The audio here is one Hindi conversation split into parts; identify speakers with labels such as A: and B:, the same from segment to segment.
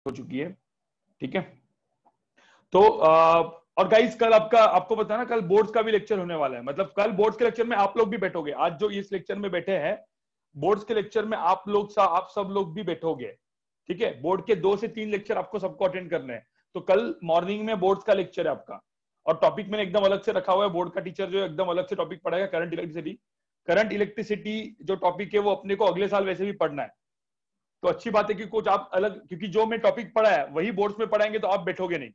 A: हो चुकी है, ठीक है। तो और गाइस कल आपको पता है ना, कल बोर्ड्स का भी लेक्चर होने वाला है। मतलब कल बोर्ड्स के लेक्चर में आप लोग भी बैठोगे। आज जो इस लेक्चर में बैठे हैं, बोर्ड्स के लेक्चर में आप सब लोग भी बैठोगे, ठीक है। बोर्ड के 2 से 3 लेक्चर आपको सबको अटेंड करने हैं। तो कल मॉर्निंग में बोर्ड्स का लेक्चर है आपका, और टॉपिक मैंने एकदम अलग से रखा हुआ है। बोर्ड का टीचर जो एकदम अलग से टॉपिक पढ़ाएगा, करंट इलेक्ट्रिसिटी जो टॉपिक है वो अपने को अगले साल वैसे भी पढ़ना है। तो अच्छी बात है कि कुछ आप अलग, क्योंकि जो मैं टॉपिक पढ़ा है वही बोर्ड्स में पढ़ाएंगे तो आप बैठोगे नहीं,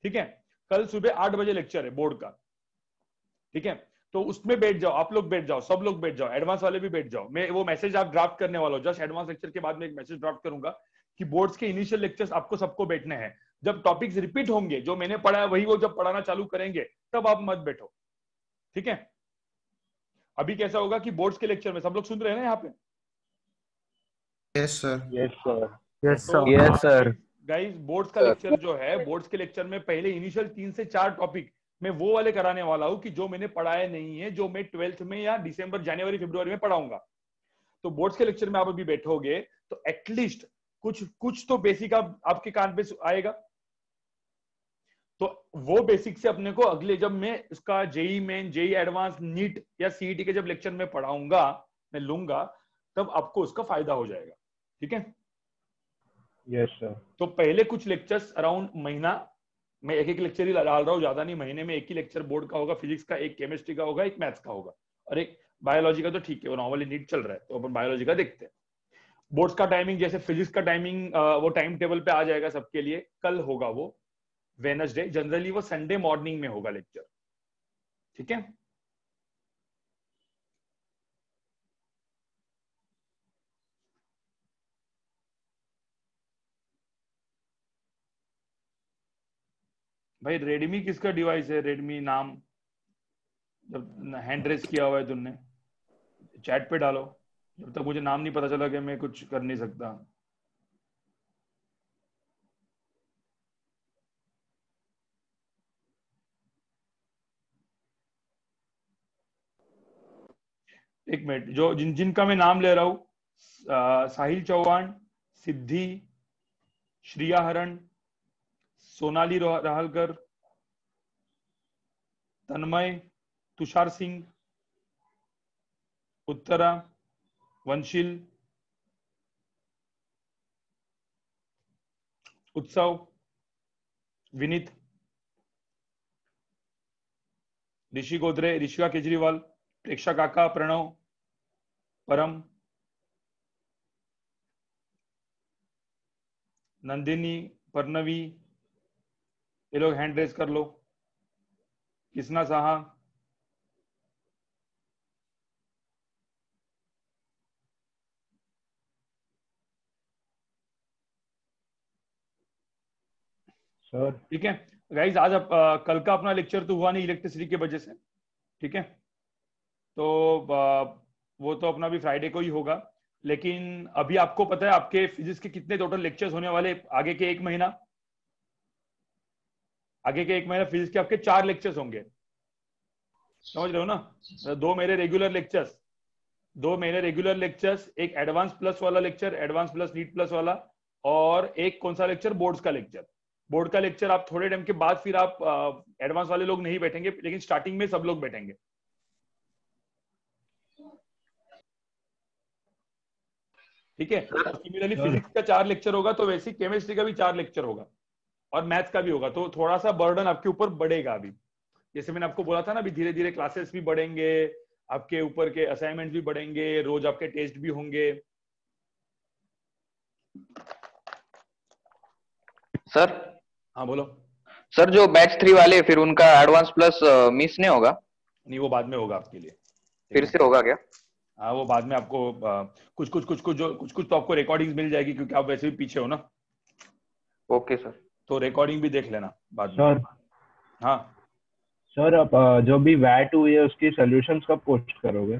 A: ठीक है। कल सुबह 8 बजे लेक्चर है बोर्ड का, ठीक है। तो उसमें बैठ जाओ, आप लोग बैठ जाओ, सब लोग बैठ जाओ, एडवांस वाले भी बैठ जाओ। मैं वो मैसेज आप ड्राफ्ट करने वाला हूँ, जस्ट एडवांस लेक्चर के बाद में एक मैसेज ड्राफ्ट करूंगा कि बोर्ड्स के इनिशियल लेक्चर्स आपको सबको बैठने हैं। जब टॉपिक्स रिपीट होंगे, जो मैंने पढ़ा है वही वो जब पढ़ाना चालू करेंगे, तब आप मत बैठो, ठीक है। अभी कैसा होगा कि बोर्ड्स के लेक्चर में सब लोग सुन रहे हैं ना यहाँ पे?
B: Yes sir.
C: Yes sir.
D: Yes
A: तो
D: sir. Yes sir.
A: Guys boards का लेक्चर जो है, बोर्ड्स के लेक्चर में पहले इनिशियल 3 से 4 टॉपिक मैं वो वाले कराने वाला हूं कि जो मैंने पढ़ाया नहीं है, जो मैं 12th में या दिसंबर जनवरी फरवरी में पढ़ाऊंगा। तो बोर्ड्स के लेक्चर में आप अभी बैठोगे तो एटलीस्ट कुछ तो बेसिक आपके कान पे आएगा। तो वो बेसिक से अपने को अगले, जब मैं उसका JEE Main, JEE advance, NEET या सीईटी के जब लेक्चर में पढ़ाऊंगा, मैं लूंगा, तब आपको उसका फायदा हो जाएगा, ठीक है।
C: Yes sir.
A: तो पहले कुछ लेक्चर्स अराउंड महीना मैं एक लेक्चर ही डाल रहा हूँ, ज्यादा नहीं। महीने में एक ही लेक्चर बोर्ड का होगा, फिजिक्स का, एक केमिस्ट्री का होगा, एक मैथ्स का होगा, और एक बायोलॉजी का। तो ठीक है, वो नॉर्मली नीट चल रहा है तो अपन बायोलॉजी का देखते हैं। बोर्ड्स का टाइमिंग, जैसे फिजिक्स का टाइमिंग वो टाइम टेबल पे आ जाएगा सबके लिए। कल होगा वो वेडनेसडे, जनरली वो संडे मॉर्निंग में होगा लेक्चर, ठीक है। भाई रेडमी किसका डिवाइस है? रेडमी नाम जब हैंड रेस किया हुआ है तुमने, चैट पे डालो। जब तक मुझे नाम नहीं पता चला कि मैं कुछ कर नहीं सकता। एक मिनट, जो जिनका मैं नाम ले रहा हूं, साहिल चौहान, सिद्धि, श्रिया हरण, सोनाली राहलकर, तन्मय, तुषार सिंह, उत्तरा, वंशिल, उत्सव, विनीत, ऋषि गोदरे, ऋषिका केजरीवाल, प्रेक्षा काका, प्रणव, परम, नंदिनी, परनवी, ये लोग हैंड रेस कर लो। किसना साहा,
C: सर
A: ठीक है। गाइस आज कल का अपना लेक्चर तो हुआ नहीं इलेक्ट्रिसिटी की वजह से, ठीक है। तो वो तो अपना भी फ्राइडे को ही होगा। लेकिन अभी आपको पता है आपके फिजिक्स के कितने टोटल लेक्चर्स होने वाले आगे के एक महीना? आगे के एक महीना फिजिक्स के आपके 4 लेक्चर्स होंगे, समझ रहे हो ना। 2 मेरे रेगुलर लेक्चर्स, 2 मेरे रेगुलर लेक्चर्स, एक एडवांस प्लस वाला lecture, advance plus NEET plus वाला, और एक कौन सा लेक्चर, बोर्ड्स का लेक्चर। बोर्ड का लेक्चर आप थोड़े टाइम के बाद, फिर आप एडवांस वाले लोग नहीं बैठेंगे, लेकिन स्टार्टिंग में सब लोग बैठेंगे, ठीक है। और सिमिलरली फिजिक्स का 4 लेक्चर होगा, तो वैसे केमिस्ट्री का भी 4 लेक्चर होगा, और मैथ्स का भी होगा। तो थोड़ा सा बर्डन आपके ऊपर बढ़ेगा अभी। जैसे मैंने आपको बोला था ना, अभी धीरे धीरे क्लासेस भी बढ़ेंगे, आपके ऊपर के असाइनमेंट भी बढ़ेंगे, रोज आपके टेस्ट भी होंगे।
E: सर।
A: हाँ बोलो।
E: सर जो बैच 3 वाले फिर उनका एडवांस प्लस मिस नहीं होगा?
A: नहीं, वो बाद में होगा आपके लिए,
E: फिर से होगा क्या?
A: हाँ वो बाद में आपको कुछ कुछ तो आपको रिकॉर्डिंग्स मिल जाएगी, क्योंकि आप वैसे भी पीछे हो ना।
E: Okay sir.
A: तो रिकॉर्डिंग भी देख लेना बाद में।
C: सर
A: हाँ
C: सर, आप जो भी वैट हुई है उसकी सॉल्यूशंस कब पोस्ट करोगे?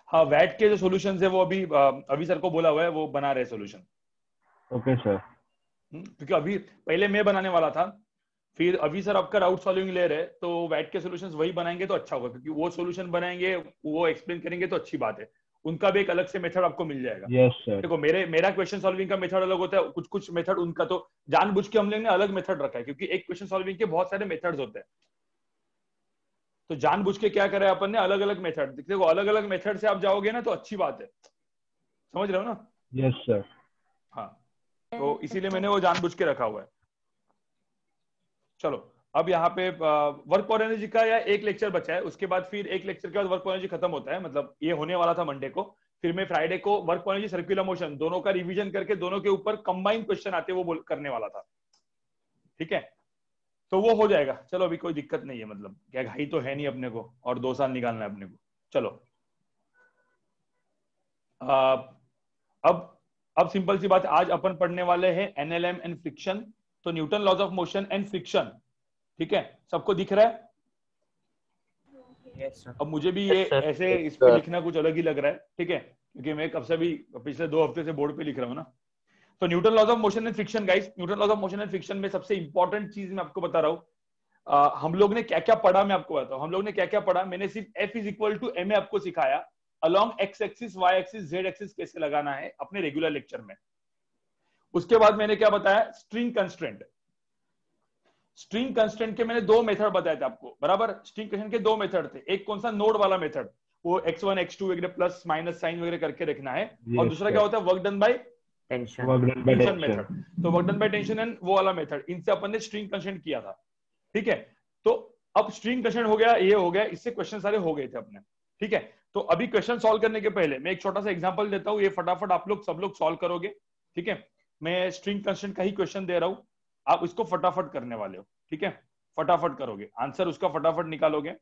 A: हाँ, वैट के जो सॉल्यूशंस है वो अभी सर को बोला हुआ है, वो बना रहे सॉल्यूशन।
C: Okay sir.
A: क्योंकि अभी पहले मैं बनाने वाला था, फिर अभी सर आपका डाउट सॉल्विंग ले रहे, तो वैट के सॉल्यूशंस वही बनाएंगे तो अच्छा होगा, क्योंकि वो सॉल्यूशन बनाएंगे, वो एक्सप्लेन करेंगे तो अच्छी बात है। उनका भी एक अलग से मेथड आपको मिल जाएगा।
C: Yes sir.
A: देखो मेरा क्वेश्चन सॉल्विंग का मेथड अलग होता है, कुछ कुछ मेथड उनका तो जानबूझ के हम लोग ने अलग मेथड रखा है, क्योंकि एक क्वेश्चन सॉल्विंग के बहुत सारे मेथड्स होते हैं। तो जानबूझ के क्या करें अपन ने, अलग अलग मेथड। देखो अलग अलग मेथड से आप जाओगे ना तो अच्छी बात है, समझ रहे हो ना?
C: Yes sir.
A: हाँ, तो इसीलिए मैंने वो जानबूझ के रखा हुआ है। चलो अब यहाँ पे वर्क फॉर एनर्जी का या एक लेक्चर बचा है, उसके बाद फिर एक लेक्चर के बाद वर्क फॉर एनर्जी खत्म होता है, मतलब ये होने वाला था मंडे को। फिर मैं फ्राइडे को work for energy, circular motion दोनों का रिवीजन करके दोनों के ऊपर कंबाइंड क्वेश्चन आते वो करने वाला था। ठीक है, तो वो हो जाएगा। चलो अभी कोई दिक्कत नहीं है, मतलब क्या घाई तो है नहीं अपने को, और 2 साल निकालना है अपने को। चलो अब अब सिंपल सी बात, आज अपन पढ़ने वाले हैं एनएलएम एंड फ्रिक्शन। तो Newton laws of motion and friction, ठीक है, सबको दिख रहा है?
B: Yes sir.
A: अब मुझे भी ये ऐसे इस पे लिखना कुछ अलग ही लग रहा है, ठीक है, क्योंकि मैं कब से भी पिछले 2 हफ्ते से बोर्ड पे लिख रहा हूँ ना। तो Newton laws of motion and friction guys, Newton laws of motion and friction में सबसे इंपॉर्टेंट चीज मैं आपको बता रहा हूँ। हम लोग ने क्या क्या पढ़ा, मैं आपको बताता हूँ। हम लोग ने क्या क्या पढ़ा, मैंने सिर्फ F is equal to M आपको सिखाया, along X axis, Y axis, Z axis कैसे लगाना है अपने रेगुलर लेक्चर में। उसके बाद मैंने क्या बताया, स्ट्रिंग कंस्ट्रेंट। स्ट्रिंग कंस्ट्रेंट के मैंने 2 मेथड बताए थे आपको, बराबर। स्ट्रिंग कंस्ट्रेंट के 2 मेथड थे, एक कौन सा, नोड वाला मेथड, वो x1 x2 वगैरह प्लस माइनस साइन वगैरह करके रखना है, और दूसरा क्या होता है, work done by
B: tension.
A: Tension method. तो work done by tension and वो वाला मेथड, इनसे अपन ने स्ट्रिंग कंस्ट्रेंट किया था। ठीक है, तो अब स्ट्रिंग कंस्ट्रेंट हो गया, ये हो गया, इससे क्वेश्चन सारे हो गए थे अपने। ठीक है, तो अभी क्वेश्चन सॉल्व करने के पहले मैं एक छोटा सा एग्जांपल देता हूं, ये फटाफट आप लोग सब लोग सॉल्व करोगे। ठीक है, मैं स्ट्रिंग कंस्ट्रेंट का ही क्वेश्चन दे रहा हूं, आप इसको फटाफट करने वाले हो। ठीक है, फटाफट करोगे, आंसर उसका फटाफट निकालोगे।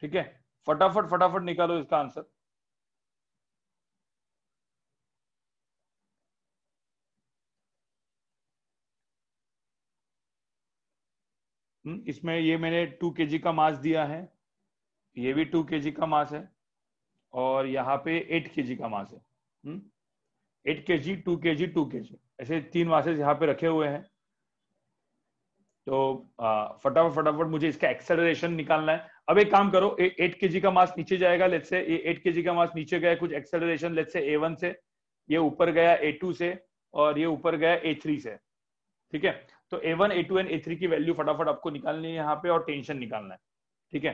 A: ठीक है, फटाफट फटाफट निकालो इसका आंसर। इसमें ये मैंने 2 kg का मास दिया है, ये भी 2 kg का मास है, और यहाँ पे 8 kg का मास है। 8 kg, 2 kg, 2 kg, ऐसे 3 मासेस यहाँ पे रखे हुए हैं। तो फटाफट फटाफट मुझे इसका एक्सेलरेशन निकालना है। अब एक काम करो, 8 kg का मास नीचे जाएगा, लेट्स से ये 8 kg का मास नीचे गया, कुछ एक्सेलरेशन लेट्स से A1 से, ये ऊपर गया A2 से, और ये ऊपर गया A3 से। ठीक है, तो A1, A2 एंड A3 की वैल्यू फटाफट आपको निकालनी है यहाँ पे, और टेंशन निकालना है। ठीक है,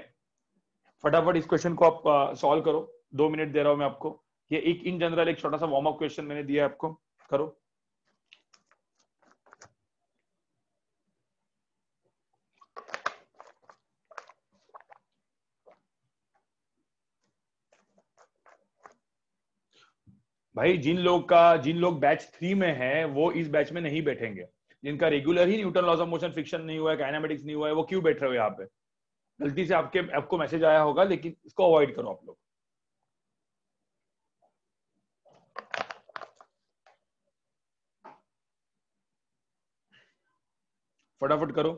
A: फटाफट इस क्वेश्चन को आप सॉल्व करो, 2 मिनट दे रहा हूं मैं आपको। ये एक इन जनरल एक छोटा सा वार्म अप क्वेश्चन मैंने दिया है आपको, करो। भाई जिन लोग बैच 3 में है वो इस बैच में नहीं बैठेंगे, जिनका रेगुलर ही Newton laws of motion friction नहीं हुआ है, काइनेमेटिक्स नहीं हुआ है, वो क्यों बैठ रहे हो यहाँ पे? गलती से आपको मैसेज आया होगा, लेकिन इसको अवॉइड करो आप लोग। फटाफट करो।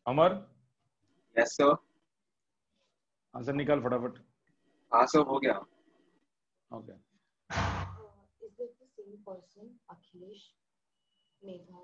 A: अमर,
B: यस सर।
A: आंसर निकाल फटाफट।
B: हाँ सर, हो गया।
A: Okay,
D: Is it the same person, Akhilesh Megha?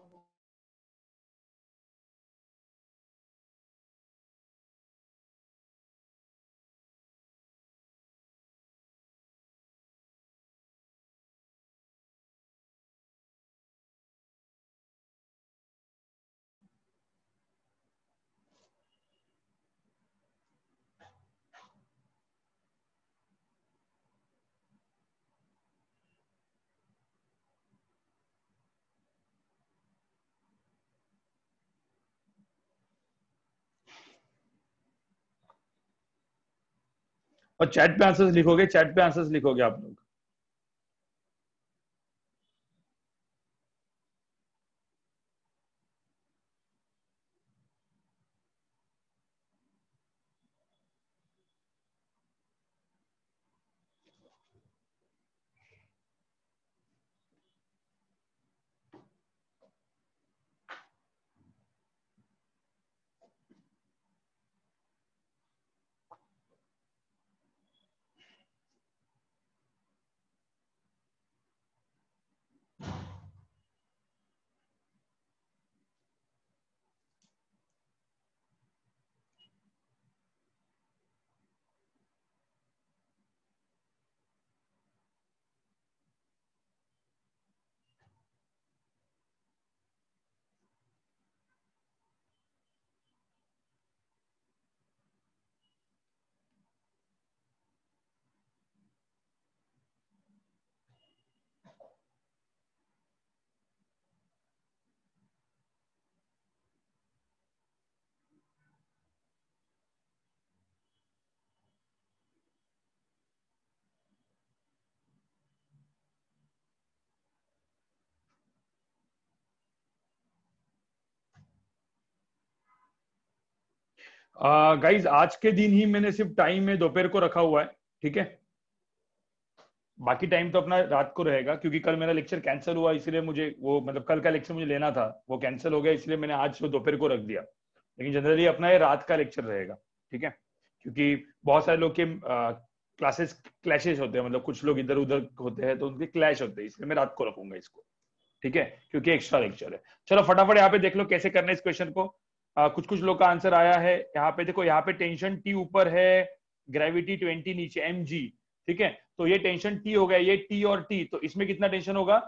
A: और चैट पे आंसर्स लिखोगे, चैट पे आंसर्स लिखोगे आप लोग। गाइज आज के दिन ही मैंने सिर्फ टाइम में दोपहर को रखा हुआ है, ठीक है। बाकी टाइम तो अपना रात को रहेगा, क्योंकि कल मेरा लेक्चर कैंसिल हुआ, इसलिए मुझे वो मतलब कल का लेक्चर मुझे लेना था, वो कैंसिल हो गया, इसलिए मैंने आज दोपहर को रख दिया। लेकिन जनरली अपना ये रात का लेक्चर रहेगा, ठीक है, क्योंकि बहुत सारे लोग के क्लासेस क्लैशेस होते हैं, मतलब कुछ लोग इधर उधर होते हैं तो उनके क्लैश होते हैं, इसलिए मैं रात को रखूंगा इसको, ठीक है, क्योंकि एक्स्ट्रा लेक्चर है। चलो फटाफट यहाँ पे देख लो कैसे करना है इस क्वेश्चन को। कुछ कुछ लोग का आंसर आया है। यहाँ पे देखो, यहाँ पे टेंशन टी ऊपर है, ग्रेविटी 20 नीचे, mg, ठीक है। तो ये टेंशन टी हो गया, ये टी और टी, तो इसमें कितना टेंशन होगा,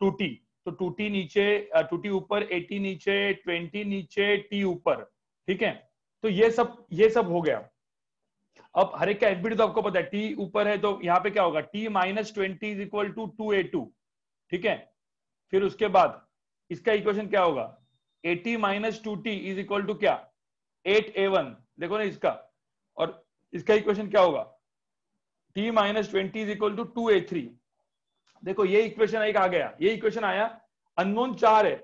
A: 2t। तो 2t नीचे, 2t ऊपर, 80 नीचे, 20 नीचे, t ऊपर, ठीक है। तो ये सब हो गया। अब हर एक का एफबीडी तो आपको पता है, t ऊपर है तो यहाँ पे क्या होगा, t minus 20 is equal to 2a2, ठीक है। फिर उसके बाद इसका इक्वेशन क्या होगा, 80 minus 2t is equal to क्या, 8a1, देखो ना इसका। और इसका इक्वेशन क्या होगा, t minus 20 is equal to 2a3। देखो ये इक्वेशन एक आ गया, ये इक्वेशन आया। अननोन 4 है,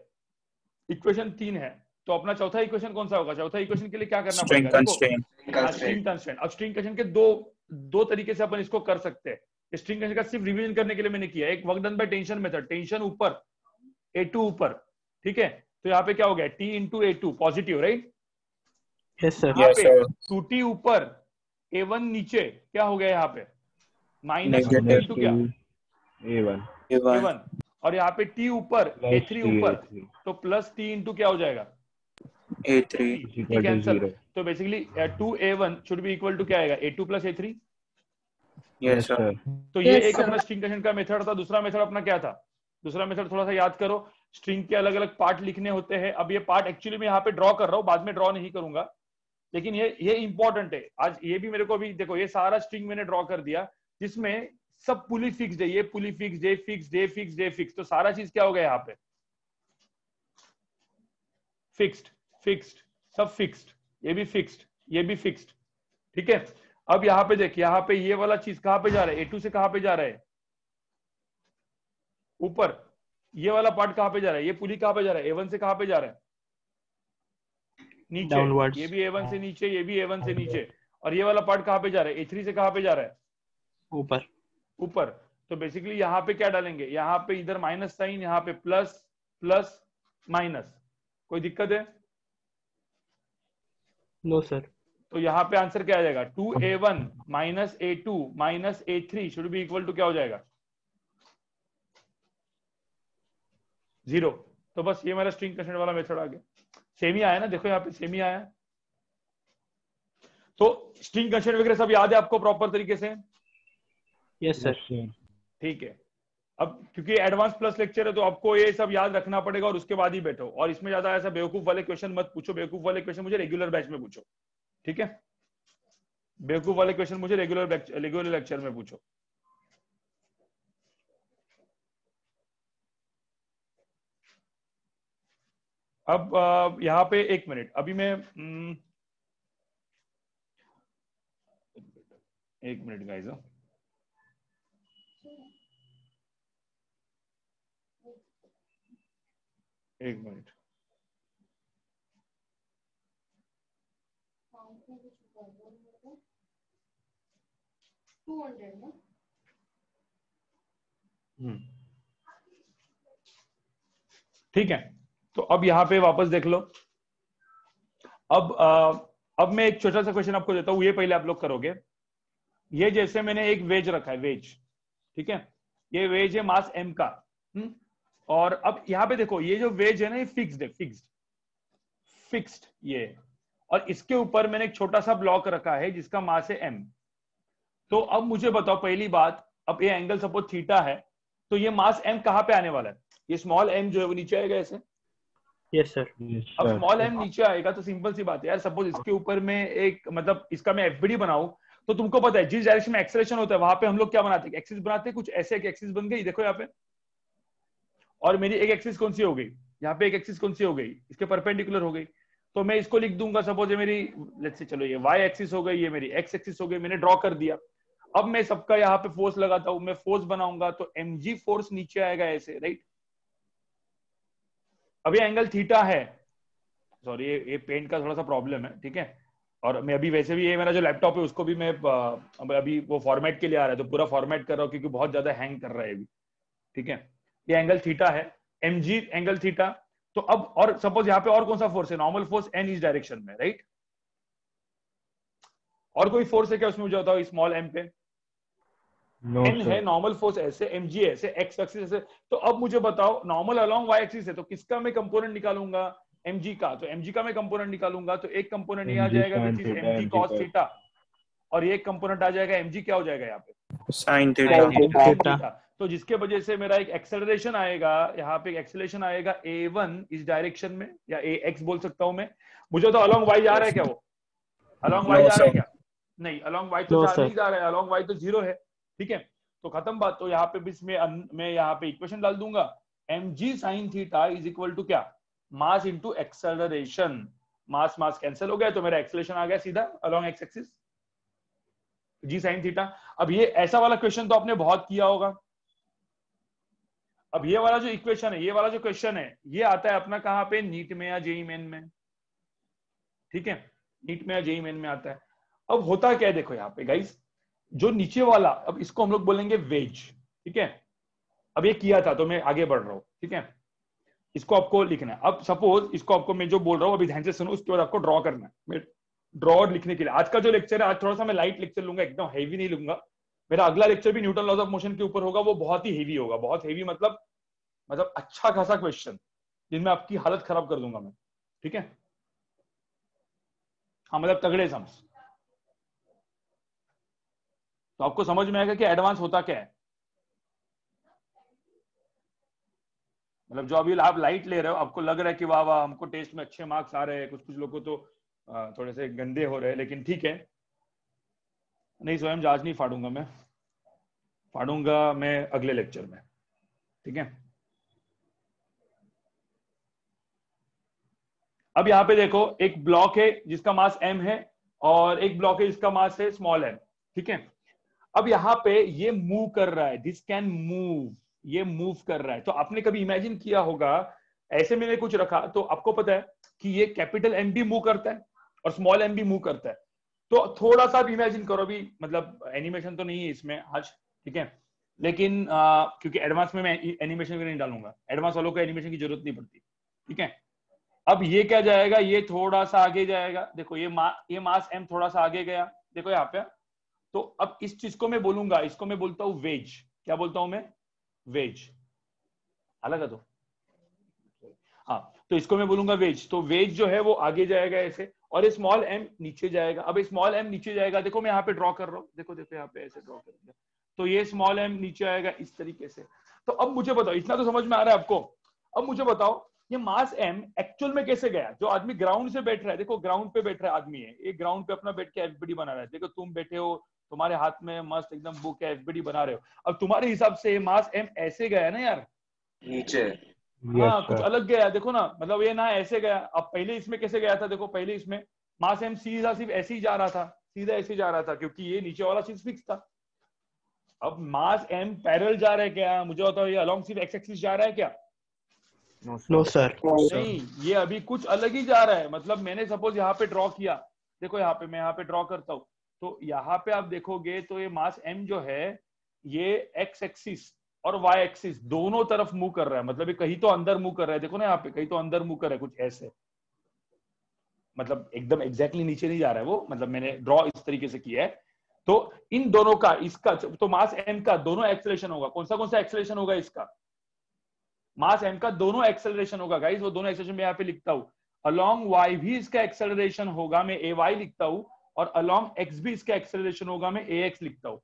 A: इक्वेशन 3 है, तो अपना चौथा इक्वेशन कौन सा होगा। चौथा इक्वेशन के लिए क्या करना पड़ेगा, देखो स्ट्रिंग कंस्ट्रेंट। अब स्ट्रिंग कंस्ट्रेंट के दो तरीके से अपन इसको कर सकते हैं। स्ट्रिंग कंस्ट्रेंट का सिर्फ रिवीजन करने के लिए मैंने किया, एक work done by tension method, tension ऊपर, a2 ऊपर, ठीक है। तो यहाँ पे क्या हो गया, t into a2 positive, right,
F: yes sir.
A: यहाँ पे 2t ऊपर, a1 नीचे, क्या हो गया यहाँ पे, माइनस 2t इंटू क्या, a1, और यहाँ पे t ऊपर, a3 ऊपर, तो प्लस t इंटू क्या हो जाएगा, a3, कैंसल। तो basically 2a1 should be equal to क्या आएगा, a2 plus a3।
C: Yes sir.
A: तो ये एक अपना स्ट्रिंग कंस्ट्रेंट का मेथड था। दूसरा मेथड अपना क्या था, दूसरा मेथड थोड़ा सा याद करो, स्ट्रिंग के अलग अलग पार्ट लिखने होते हैं। अब ये पार्ट एक्चुअली मैं यहाँ पे ड्रॉ कर रहा हूँ, बाद में ड्रॉ नहीं करूंगा, लेकिन ये इंपॉर्टेंट है। आज ये भी मेरे को अभी देखो, ये सारा स्ट्रिंग मैंने ड्रॉ कर दिया, जिसमें सब पुली फिक्स्ड है, ये pulley fixed, day fixed, day fixed, day fixed, तो सारा चीज क्या हो गया यहाँ पे, फिक्स्ड, फिक्स्ड, सब फिक्स्ड, ये भी फिक्स्ड, ये भी फिक्स्ड, ठीक है। अब यहाँ पे देख, यहाँ पे ये वाला चीज कहाँ पे जा रहा है, A2 से कहाँ पे जा रहा है, ऊपर। ये वाला पार्ट कहाँ पे जा रहा है, ये पुली कहाँ पे जा रहा है, A1 से कहाँ पे जा रहा है, नीचे।
F: Downwards.
A: ये भी A1 से नीचे, ये भी A1 से नीचे, और ये वाला पार्ट कहाँ पे जा रहा है, A3 से कहाँ पे जा रहा है,
F: ऊपर।
A: ऊपर। तो बेसिकली यहाँ पे क्या डालेंगे, यहाँ पे इधर माइनस साइन, यहाँ पे प्लस, प्लस, माइनस। कोई दिक्कत है,
F: नो सर।
A: तो यहाँ पे आंसर क्या आ जाएगा, 2a1 minus a2 minus a3 should be equal to क्या हो जाएगा, 0। तो बस ये मेरा स्ट्रिंग कंस्ट्रेंट वाला मेथड आ गया। सेम ही आया ना, देखो यहाँ पे सेम ही आया। तो स्ट्रिंग कंस्ट्रेंट वगैरह सब याद है आपको प्रॉपर तरीके से,
F: यस सर।
A: ठीक है। अब क्योंकि एडवांस प्लस लेक्चर है तो आपको ये सब याद रखना पड़ेगा, और उसके बाद ही बैठो। और इसमें ज्यादा ऐसा बेवकूफ वाले क्वेश्चन मत पूछो, बेवकूफ वाले क्वेश्चन मुझे रेगुलर बैच में पूछो, ठीक है। बेवकूफ वाले क्वेश्चन मुझे रेगुलर लेक्चर में पूछो। अब यहाँ पे एक मिनट, अभी मैं एक मिनट गाइस, एक मिनट। ठीक है, तो अब यहाँ पे वापस देख लो। अब मैं एक छोटा सा क्वेश्चन आपको देता हूँ, ये पहले आप लोग करोगे। ये जैसे मैंने एक वेज रखा है, वेज, ठीक है, ये वेज है मास m का। और अब यहाँ पे देखो, ये जो वेज है ना, ये फिक्स्ड है, फिक्स्ड ये। और इसके ऊपर मैंने एक छोटा सा ब्लॉक रखा है जिसका मास है m। तो अब मुझे बताओ पहली बात, अब ये एंगल सपोज थीटा है, तो ये मास m कहाँ पे आने वाला है, ये स्मॉल m जो है वो नीचे आएगा ऐसे।
F: Yes sir.
A: अब स्मॉल m नीचे आएगा तो सिंपल सी बात है यार, सपोज इसके ऊपर में एक मतलब इसका मैं एफबीडी बनाऊं, तो तुमको पता है जिस डायरेक्शन में एक्सेलरेशन होता है वहां पे हम लोग क्या बनाते हैं, एक्सिस बनाते हैं। कुछ ऐसे एक एक्सिस बन गई, देखो यहाँ पे। और मेरी एक एक्सिस कौन सी हो गई, यहाँ पे एक एक्सिस कौन सी हो गई, इसके परपेंडिकुलर हो गई। तो मैं इसको लिख दूंगा, सपोज ये मेरी, लेट्स से चलो ये वाई एक्सिस हो गई, ये मेरी एक्स एक्सिस हो गई, मैंने ड्रॉ कर दिया। अब मैं सबका यहाँ पे फोर्स लगाता हूं, मैं फोर्स बनाऊंगा तो mg फोर्स नीचे आएगा ऐसे, राइट। अब ये एंगल थीटा है, सॉरी ये पेंट का थोड़ा सा प्रॉब्लम है, ठीक है। और मैं अभी वैसे भी ये मेरा जो लैपटॉप है उसको भी मैं अभी वो फॉर्मेट के लिए आ रहा है, तो पूरा फॉर्मेट कर रहा हूँ क्योंकि बहुत ज्यादा हैंग कर रहा है अभी। ठीक है, ये एंगल थीटा है, mg एंगल थीटा। तो अब और सपोज यहाँ पे और कौन सा फोर्स है, नॉर्मल फोर्स n इस डायरेक्शन में, राइट। और कोई फोर्स है क्या उसमें, मुझे बताओ, स्मॉल m पे? n है, नॉर्मल फोर्स ऐसे, mg ऐसे, x एक्सिस ऐसे। तो अब मुझे बताओ, नॉर्मल अलोंग y एक्सिस है, तो किसका मैं कंपोनेंट निकालूंगा? mg का। तो mg का मैं कंपोनेंट निकालूंगा तो एक कंपोनेंट ये आ जाएगा which is mg cos theta, और ये कंपोनेंट आ जाएगा mg क्या हो जाएगा यहाँ पे,
G: साइन
F: Sin
G: थीटा।
F: थीटा।
A: तो जिसके वजह से मेरा एक एक्सेलरेशन आएगा, यहाँ पे एक एक्सेलरेशन आएगा a1 इस डायरेक्शन में, या ax बोल सकता हूं मैं। मुझे तो अलोंग y जा रहा है क्या, वो अलोंग y जा रहा है क्या? नहीं, अलोंग y तो
F: No, sir.
A: नहीं जा रहा है, अलोंग y तो 0 है। ठीक है, तो खत्म बात। तो यहाँ पे भी मैं यहाँ पे इक्वेशन डाल दूंगा, mg sin theta is equal to क्या, mass into acceleration. Mass mass cancel हो गया, तो मेरा एक्सेलरेशन आ गया सीधा along X axis, g sin theta. अब ये ऐसा वाला क्वेश्चन तो आपने बहुत किया होगा। अब ये वाला जो इक्वेशन है, ये वाला जो क्वेश्चन है, ये आता है अपना कहाँ पे, नीट में या जेईई मेन में। ठीक है, नीट में या जेईई मेन में आता है। अब होता क्या है, देखो यहाँ पे गाइस, जो नीचे वाला, अब इसको हम लोग बोलेंगे वेज। ठीक है, अब ये किया था तो मैं आगे बढ़ रहा हूं। ठीक है, इसको आपको लिखना है। अब सपोज इसको आपको मैं जो बोल रहा हूँ अभी ध्यान से सुनो, उसके बाद आपको ड्रॉ करना है। मैं ड्रॉ लिखने के लिए आज का जो लेक्चर है, आज थोड़ा सा मैं लाइट लेक्चर लूंगा, एकदम हेवी नहीं लूंगा। मेरा अगला लेक्चर भी न्यूटन लॉज ऑफ मोशन के ऊपर होगा, वो बहुत ही हेवी होगा, बहुत हेवी मतलब अच्छा खासा क्वेश्चन, जिनमें आपकी हालत खराब कर दूंगा मैं। ठीक है, हाँ मतलब तगड़े सम्स। तो आपको समझ में आएगा कि एडवांस होता क्या है। मतलब जो अभी आप लाइट ले रहे हो, आपको लग रहा है कि वाह वाह हमको टेस्ट में अच्छे मार्क्स आ रहे हैं, कुछ कुछ लोगों को तो थोड़े से गंदे हो रहे हैं, लेकिन ठीक है, नहीं स्वयं जहाज नहीं फाड़ूंगा मैं, फाड़ूंगा मैं अगले लेक्चर में। ठीक है, अब यहाँ पे देखो, एक ब्लॉक है जिसका मास m है, और एक ब्लॉक है जिसका मास है स्मॉल m। ठीक है, अब यहाँ पे ये मूव कर रहा है, दिस कैन मूव, ये मूव कर रहा है। तो आपने कभी इमेजिन किया होगा, ऐसे मैंने कुछ रखा, तो आपको पता है कि ये कैपिटल M भी मूव करता है और स्मॉल m भी मूव करता है। तो थोड़ा सा भी इमेजिन करो, भी मतलब एनिमेशन तो नहीं है इसमें आज, ठीक है, लेकिन क्योंकि एडवांस में मैं एनिमेशन नहीं डालूंगा, एडवांस वालों को एनिमेशन की जरूरत नहीं पड़ती। ठीक है, अब ये क्या जाएगा, ये थोड़ा सा आगे जाएगा, देखो ये मास m थोड़ा सा आगे गया, देखो यहाँ पे। तो अब इस चीज को मैं बोलूंगा, इसको मैं बोलता हूं वेज। क्या बोलता हूं मैं, वेज। अलग है तो हाँ, तो इसको मैं बोलूंगा वेज। तो वेज जो है वो आगे जाएगा ऐसे, और ये स्मॉल m नीचे जाएगा। अब स्मॉल m नीचे जाएगा, देखो मैं यहाँ पे ड्रॉ कर रहा हूँ, देखो देखो यहाँ पे ऐसे ड्रॉ कर दिया, तो ये स्मॉल m नीचे आएगा इस तरीके से। तो अब मुझे बताओ, इतना तो समझ में आ रहा है आपको। अब मुझे बताओ, ये मास m एक्चुअल में कैसे गया? जो आदमी ग्राउंड से बैठ रहा है, देखो ग्राउंड पे बैठ रहा है आदमी है, ये ग्राउंड पे अपना बैठ के एफबीडी बना रहा है। देखो तुम बैठे हो, तुम्हारे हाथ में मस्त एकदम बुक है, एफबीडी बना रहे हो। अब तुम्हारे हिसाब से मास m ऐसे गया ना यार,
B: नीचे।
A: हाँ कुछ अलग गया, देखो ना, मतलब ये ना ऐसे गया। अब पहले इसमें कैसे गया था, देखो पहले इसमें मास m सीधा सिर्फ ऐसे ही जा रहा था, सीधा ऐसे ही जा रहा था, क्योंकि ये नीचे वाला चीज फिक्स था। अब मास m पैरेलल जा रहा है क्या? मुझे बताओ, ये अलोंग सिर्फ एक्स एक्सिस जा रहा है क्या?
F: No, sir.
A: नहीं, ये अभी कुछ अलग ही जा रहा है। मतलब मैंने सपोज यहाँ पे ड्रॉ किया, देखो यहाँ पे मैं यहाँ पे ड्रॉ करता हूँ, तो यहाँ पे आप देखोगे तो ये मास m जो है, ये एक्स एक्सिस और वाई एक्सिस दोनों तरफ मूव कर रहा है। मतलब ये कहीं तो अंदर मूव कर रहा है, देखो ना यहाँ पे, कहीं तो अंदर मूव कर रहा है, कुछ ऐसे। मतलब एकदम एग्जैक्टली नीचे नहीं जा रहा है वो, मतलब मैंने ड्रॉ इस तरीके से किया है। तो इन दोनों का, इसका तो मास m का दोनों एक्सेलरेशन होगा। कौन सा एक्सेलरेशन होगा इसका? मास m का दोनों एक्सेलरेशन होगा गाइस, वो दोनों एक्सेलरेशन मैं यहाँ पे लिखता हूँ। अलोंग y भी इसका एक्सेलरेशन होगा, मैं ay लिखता हूँ, और अलोंग x भी इसका एक्सेलरेशन होगा, मैं ax लिखता हूँ।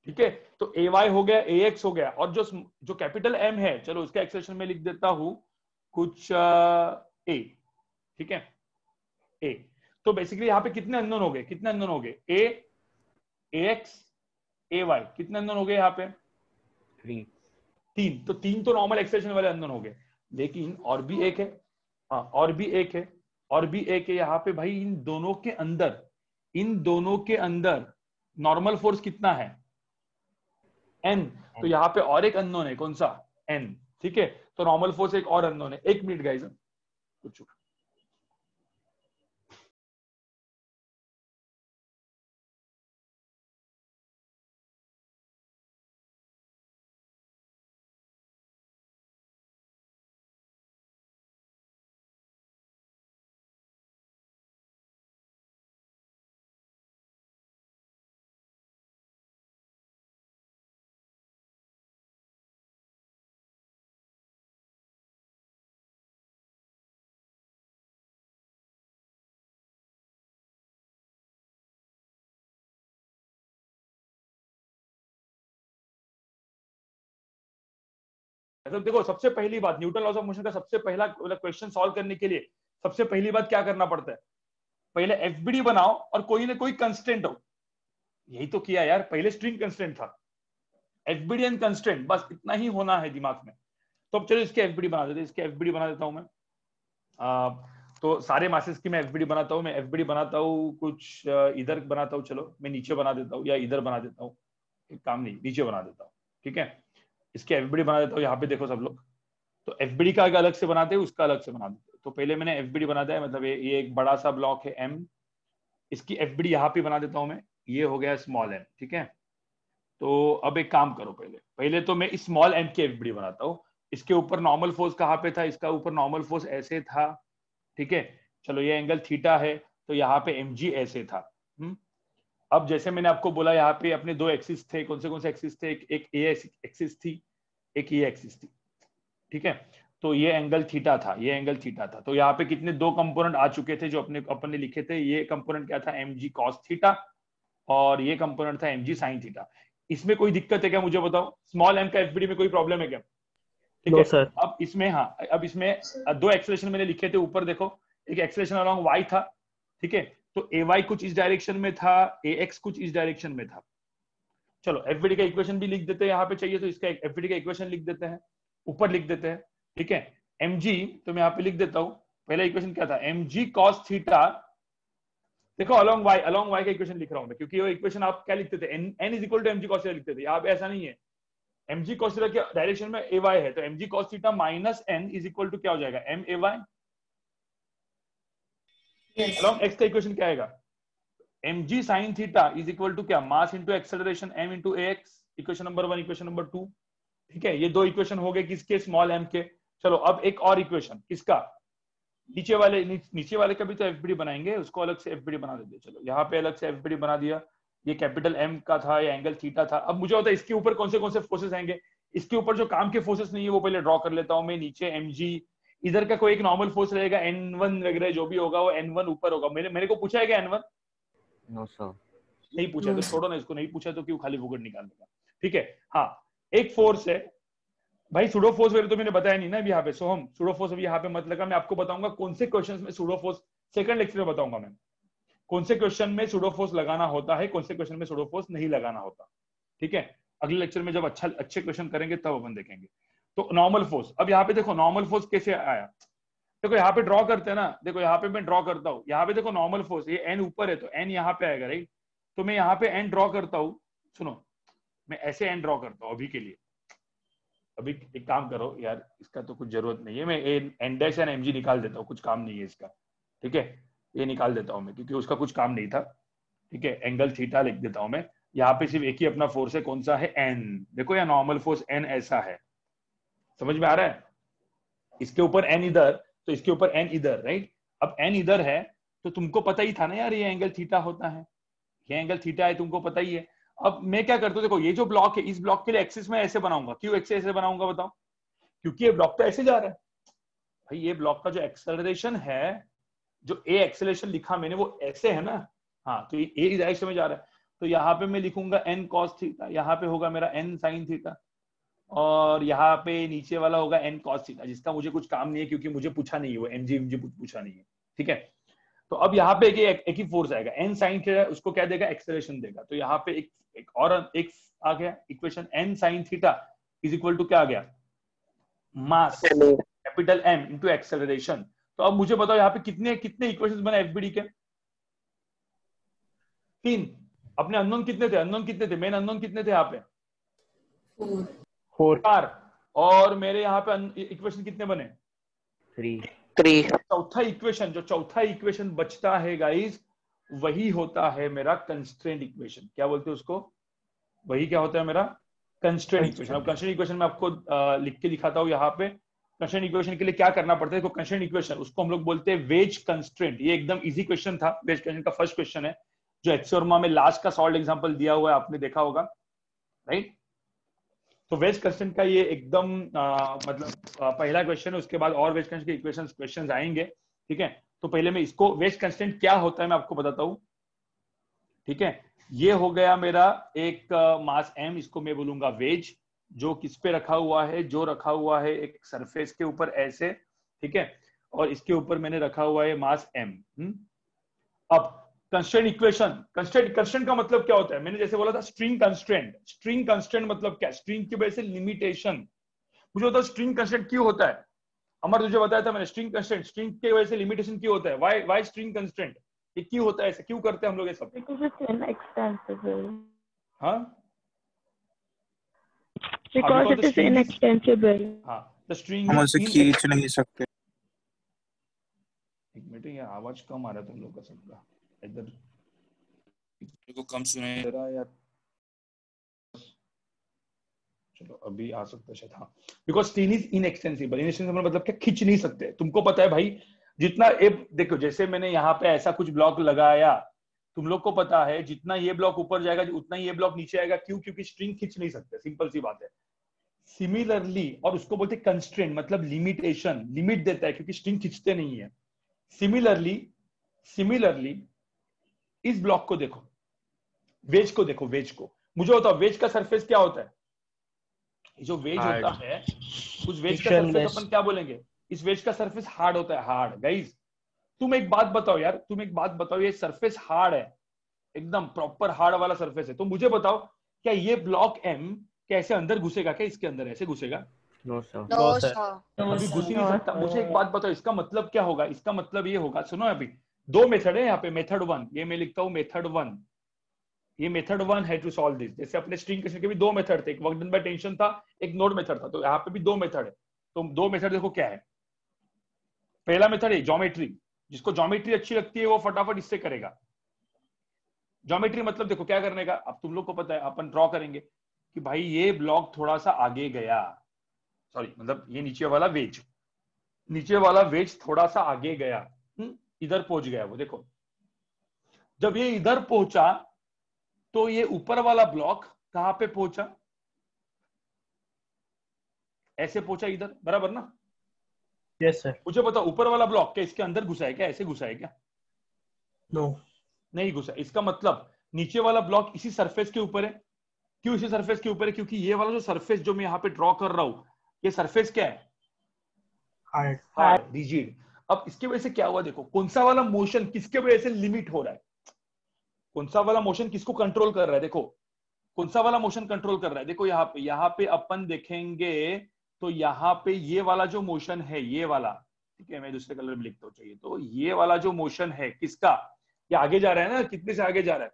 A: ठीक है, तो ay हो गया, ax हो गया, और जो कैपिटल M है, चलो उसका एक्सेलरेशन में लिख देता हूं कुछ a। ठीक है, a। तो बेसिकली यहाँ पे कितने अननोन हो गए, a, ax, ay, कितने अननोन हो गए यहाँ पे? 3। तो 3 तो नॉर्मल एक्सेलरेशन वाले अननोन हो गए, लेकिन और भी एक है, हाँ और भी एक है यहाँ पे भाई। इन दोनों के अंदर नॉर्मल फोर्स कितना है? n। तो यहाँ पे और एक अननोन है, कौन सा? n। ठीक है, तो नॉर्मल फोर्स एक और अननोन है। 1 मिनट गाइस, कुछ मतलब देखो, सबसे पहली बात न्यूटन लॉज ऑफ मोशन का सबसे पहला क्वेश्चन सॉल्व करने के लिए सबसे पहली बात क्या करना पड़ता है, पहले एफबीडी बनाओ और कोई ना कोई कंस्टेंट हो। यही तो किया यार, पहले स्ट्रिंग कंस्टेंट था, एफबीडी एंड कंस्टेंट, बस इतना ही होना है दिमाग में। तो अब चलो इसके एफबीडी बना देते हैं, इसके एफबीडी बना देता हूं मैं। तो सारे मासेस की मैं एफबीडी बनाता हूँ, मैं एफबीडी बनाता हूँ कुछ इधर बनाता हूँ, चलो मैं नीचे बना देता हूँ या इधर बना देता हूँ, एक काम नहीं, नीचे बना देता हूँ, ठीक है। इसके एफबीडी बना देता हूँ, यहाँ पे देखो सब लोग, तो एफबीडी का अलग से बनाते हैं, उसका अलग से बना देते हैं। तो पहले मैंने एफबीडी बना दिया, मतलब ये एक बड़ा सा ब्लॉक है एम, इसकी एफबीडी यहाँ पे बना देता हूँ मैं, ये हो गया स्मॉल एम, ठीक है। तो अब एक काम करो, पहले तो मैं स्मॉल एम की एफबीडी बनाता हूँ। इसके ऊपर नॉर्मल फोर्स कहाँ पे था, इसका ऊपर नॉर्मल फोर्स ऐसे था, ठीक है। चलो ये एंगल थीटा है, तो यहाँ पे mg ऐसे था। अब जैसे मैंने आपको बोला, यहाँ पे अपने दो एक्सिस थे, कौन से एक्सिस थे, एक ए एक्सिस थी, एक ये एक्सिस थी, ठीक है। तो ये एंगल थीटा था, ये एंगल थीटा था। तो यहाँ पे कितने दो कंपोनेंट आ चुके थे जो अपन ने लिखे थे। ये कंपोनेंट क्या था, mg cos थीटा, और ये कंपोनेंट था mg sin थीटा। इसमें कोई दिक्कत है क्या, मुझे बताओ। स्मॉल एम का एफबीडी में कोई प्रॉब्लम है क्या? ठीक है सर। अब इसमें, हाँ, अब इसमें दो एक्सेलरेशन मैंने लिखे थे, ऊपर देखो, एक एक्सेलरेशन अलोंग y था, ठीक है। तो ay कुछ इस डायरेक्शन में था, ax कुछ इस डायरेक्शन में था। चलो एफबीडी का इक्वेशन भी लिख देते हैं, यहाँ पे चाहिए तो इसका एफबीडी का इक्वेशन लिख देते हैं, ऊपर लिख देते हैं, ठीक है। mg तो मैं यहाँ पे लिख देता हूँ, पहला इक्वेशन क्या था, mg cos थीटा, देखो अलोंग y का इक्वेशन लिख रहा हूँ मैं, क्योंकि वो इक्वेशन आप क्या लिखते थे, n is equal to mg cos theta लिखते थे। यहाँ पे ऐसा नहीं है, mg cos थीटा के डायरेक्शन में ay है, तो mg cos theta minus n is equal to क्या हो जाएगा, m ay। अलोंग x का इक्वेशन क्या आएगा, mg sin theta is equal to क्या, mass into acceleration m into ax। Equation number 1, equation number 2, ठीक है। ये दो इक्वेशन हो गए किसके, स्मॉल m के। चलो अब एक और इक्वेशन किसका, नीचे वाले का भी तो एफबीडी बनाएंगे, उसको अलग से एफबीडी बना देते। चलो यहाँ पे अलग से एफबीडी बना दिया, ये कैपिटल M का था, ये एंगल थीटा था। अब मुझे होता है इसके ऊपर कौन से फोर्सेस आएंगे, इसके ऊपर जो काम के फोर्सेस नहीं है वो पहले ड्रॉ कर लेता हूं मैं। नीचे mg, इधर का कोई एक नॉर्मल फोर्स रहेगा n1 वगैरह, जो भी होगा वो n1 ऊपर होगा। मेरे को पूछा है क्या n1?
E: नो सर,
A: नहीं पूछा तो छोड़ो ना इसको, नहीं पूछा तो क्यों खाली फुकट निकाल देगा, ठीक है। हाँ, एक फोर्स है भाई, सूडो फोर्स वगैरह तो मैंने बताया नहीं ना अभी यहाँ पे, सो हम सूडो फोर्स अभी यहाँ पे मत लगा। मैं आपको बताऊंगा कौन से क्वेश्चन में सूडो फोर्स, सेकंड लेक्चर में बताऊंगा मैं कौन से क्वेश्चन में सूडो फोर्स लगाना होता है, कौन से क्वेश्चन में सूडो फोर्स नहीं लगाना होता, ठीक है। अगले लेक्चर में जब अच्छे क्वेश्चन करेंगे तब अपन देखेंगे। तो नॉर्मल फोर्स, अब यहाँ पे देखो नॉर्मल फोर्स कैसे आया, देखो यहाँ पे ड्रॉ करते हैं ना, देखो यहाँ पे मैं ड्रॉ करता हूँ, यहाँ पे देखो नॉर्मल फोर्स, ये n ऊपर है तो n यहाँ पे आएगा, राइट। तो मैं यहाँ पे n ड्रॉ करता हूँ, सुनो मैं ऐसे n ड्रॉ करता हूँ अभी के लिए। अभी एक काम करो यार, इसका तो कुछ जरूरत नहीं है, मैं n डैश एंड mg निकाल देता हूँ, कुछ काम नहीं है इसका, ठीक है। ये निकाल देता हूँ मैं क्योंकि उसका कुछ काम नहीं था, ठीक है। एंगल थीटा लिख देता हूँ मैं, यहाँ पे सिर्फ एक ही अपना फोर्स है, कौन सा है, n। देखो या नॉर्मल फोर्स n ऐसा है, समझ में आ रहा है। इसके ऊपर n इधर, तो इसके ऊपर n इधर, राइट। अब n इधर है तो तुमको पता ही था ना यार, ये एंगल थीटा होता है, ये एंगल थीटा है, तुमको पता ही है। अब मैं क्या करता हूँ, देखो ये जो ब्लॉक है, इस ब्लॉक के लिए एक्सिस में ऐसे बनाऊंगा। क्यों ऐसे बनाऊंगा बताओ, क्योंकि ये ब्लॉक तो ऐसे जा रहा है भाई, ये ब्लॉक का जो एक्सेलरेशन है, जो ए एक्सेलरेशन लिखा मैंने वो ऐसे है ना, हाँ, तो ये ए डायरेक्शन में जा रहा है। तो यहाँ पे मैं लिखूंगा n cos थीटा, यहाँ पे होगा मेरा n sin थीटा, और यहाँ पे नीचे वाला होगा n cos थीटा, जिसका मुझे कुछ काम नहीं है क्योंकि मुझे पूछा नहीं है, वो mg पूछा नहीं है, ठीक है। तो अब यहाँ पे एक ही फोर्स आएगा, n sin थीटा, उसको क्या देगा, एक्सेलरेशन देगा। तो यहाँ पे एक और एक आ गया equation, n sin theta is equal to क्या आ गया, mass capital M into acceleration. तो अब मुझे बताओ यहाँ पे कितने इक्वेशंस बने एफबीडी के, 3। अपने अननोन कितने थे, मेन अननोन कितने थे यहाँ पे, 4। और मेरे यहाँ पे इक्वेशन कितने बने,
E: 3।
A: चौथा इक्वेशन बचता है गाइस, वही होता है मेरा कंस्ट्रेंट इक्वेशन। क्या बोलते हैं उसको, वही क्या होता है मेरा कंस्ट्रेंट इक्वेशन। अब कंस्ट्रेंट इक्वेशन में आपको लिख के दिखाता हूँ यहाँ पे। कंस्ट्रेंट इक्वेशन के लिए क्या करना पड़ता है, कंस्ट्रेंट इक्वेशन उसको हम लोग बोलते हैं वेज कंस्ट्रेंट। ये एकदम इजी क्वेश्चन था, वेज कंस्ट्रेंट का फर्स्ट क्वेश्चन है, जो एक्सोरमा में लास्ट का सॉल्व एग्जांपल दिया हुआ है, आपने देखा होगा, राइट। तो वेज कंस्ट्रेंट का ये एकदम मतलब पहला क्वेश्चन है, उसके बाद और वेज कंस्ट्रेंट के क्वेश्चंस आएंगे, ठीक है। तो पहले मैं इसको, वेज कंस्ट्रेंट क्या होता है मैं आपको बताता हूँ, ठीक है। ये हो गया मेरा एक मास m, इसको मैं बोलूंगा वेज, जो किस पे रखा हुआ है, जो रखा हुआ है एक सरफेस के ऊपर ऐसे, ठीक है, और इसके ऊपर मैंने रखा हुआ है मास m। अब कंस्ट्रेंट इक्वेशन, कंस्ट्रेंट का मतलब क्या होता है? मैंने जैसे बोला था स्ट्रिंग कंस्ट्रेंट मतलब क्या? स्ट्रिंग की वजह से लिमिटेशन। मुझे बताओ स्ट्रिंग कंस्ट्रेंट क्यों होता है? अमर तुझे बताया था मैंने, स्ट्रिंग कंस्ट्रेंट, स्ट्रिंग की वजह से लिमिटेशन क्यों होता है? Why string constraint? ये क्यों होता है? ऐसा क्यों करते हैं हम लोग ये सब?
G: Because it's inextensible.
A: हाँ,
G: Because it is inextensible.
A: हाँ, द स्ट्रिंग
F: हम उसे खींच नहीं सकते।
A: एक मिनट, ये आवाज कम आ रहा है तुम लोग का सबका इधर,
F: को कम सुनाई
A: जरा यार, चलो अभी आ सकता है शायद। हाँ, because string is inextensible. Inextensible मतलब क्या? खींच नहीं सकते। तुमको पता है भाई, जितना देखो, जैसे मैंने यहाँ पे ऐसा कुछ ब्लॉक लगाया, तुम लोग को पता है जितना ये ब्लॉक ऊपर जाएगा उतना ही ये ब्लॉक नीचे आएगा। क्यों? क्योंकि स्ट्रिंग खींच नहीं सकते, सिंपल सी बात है। सिमिलरली, और उसको बोलते हैं कंस्ट्रेंट, मतलब लिमिटेशन, लिमिट देता है, क्योंकि स्ट्रिंग खींचते नहीं है। सिमिलरली इस ब्लॉक को देखो, वेज को देखो, वेज को। मुझे बताओ वेज का सरफेस क्या होता है? जो वेज होता है, उस वेज का सरफेस अपन क्या बोलेंगे? इस वेज का सरफेस हार्ड होता है, हार्ड। गाइस तुम एक बात बताओ यार, तुम एक बात बताओ, ये सरफेस हार्ड है, एकदम प्रॉपर हार्ड वाला सरफेस है, तो मुझे बताओ क्या ये ब्लॉक एम कैसे अंदर घुसेगा? क्या इसके अंदर ऐसे घुसेगा?
B: No sir.
D: No, sir.
A: अभी घुस ही नहीं सकता। मुझे एक बात बताओ, इसका मतलब क्या होगा? इसका मतलब ये होगा, सुनो अभी, दो मेथड है यहाँ पे। मेथड 1, ये मैं लिखता हूँ मेथड 1, ये मेथड 1 है टू सॉल्व दिस। जैसे अपने स्ट्रिंग कंस्ट्रेंट के भी दो मेथड थे, एक वर्क डन बाय टेंशन था, एक नोड मेथड था, तो यहाँ पे भी दो मेथड है। तो दो मेथड देखो क्या है। पहला मेथड है ज्योमेट्री, जिसको ज्योमेट्री अच्छी लगती है वो फटाफट इससे करेगा। ज्योमेट्री मतलब देखो क्या करने का, अब तुम लोग को पता है, अपन ड्रॉ करेंगे कि भाई ये ब्लॉक थोड़ा सा आगे गया, सॉरी मतलब ये नीचे वाला वेज थोड़ा सा आगे गया, इधर पहुंच गया वो। देखो जब ये इधर पहुंचा तो ये ऊपर वाला ब्लॉक कहां पे पहुंचा? ऐसे पहुंचा इधर, बराबर ना?
F: Yes sir.
A: मुझे बताओ ऊपर वाला ब्लॉक क्या इसके अंदर घुसा है क्या? ऐसे घुसा है क्या?
F: नो,
A: नहीं घुसा। इसका मतलब नीचे वाला ब्लॉक इसी सरफेस के ऊपर है। क्यों इसी सरफेस के ऊपर है? क्योंकि ये वाला जो सरफेस जो मैं यहाँ पे ड्रॉ कर रहा हूं, ये सरफेस क्या है? Hard, rigid. अब इसके वजह से क्या हुआ? देखो कौन सा वाला मोशन किसके वजह से लिमिट हो रहा है, कौन सा वाला मोशन किसको कंट्रोल कर रहा है? देखो कौन सा वाला मोशन कंट्रोल कर रहा है? देखो यहाँ पे अपन देखेंगे तो यहाँ पे ये वाला जो मोशन है, ये वाला, ठीक है, मैं दूसरे कलर में लिखता हूँ चाहिए तो, ये वाला जो मोशन है किसका? ये आगे जा रहा है ना, कितने से आगे जा रहा है?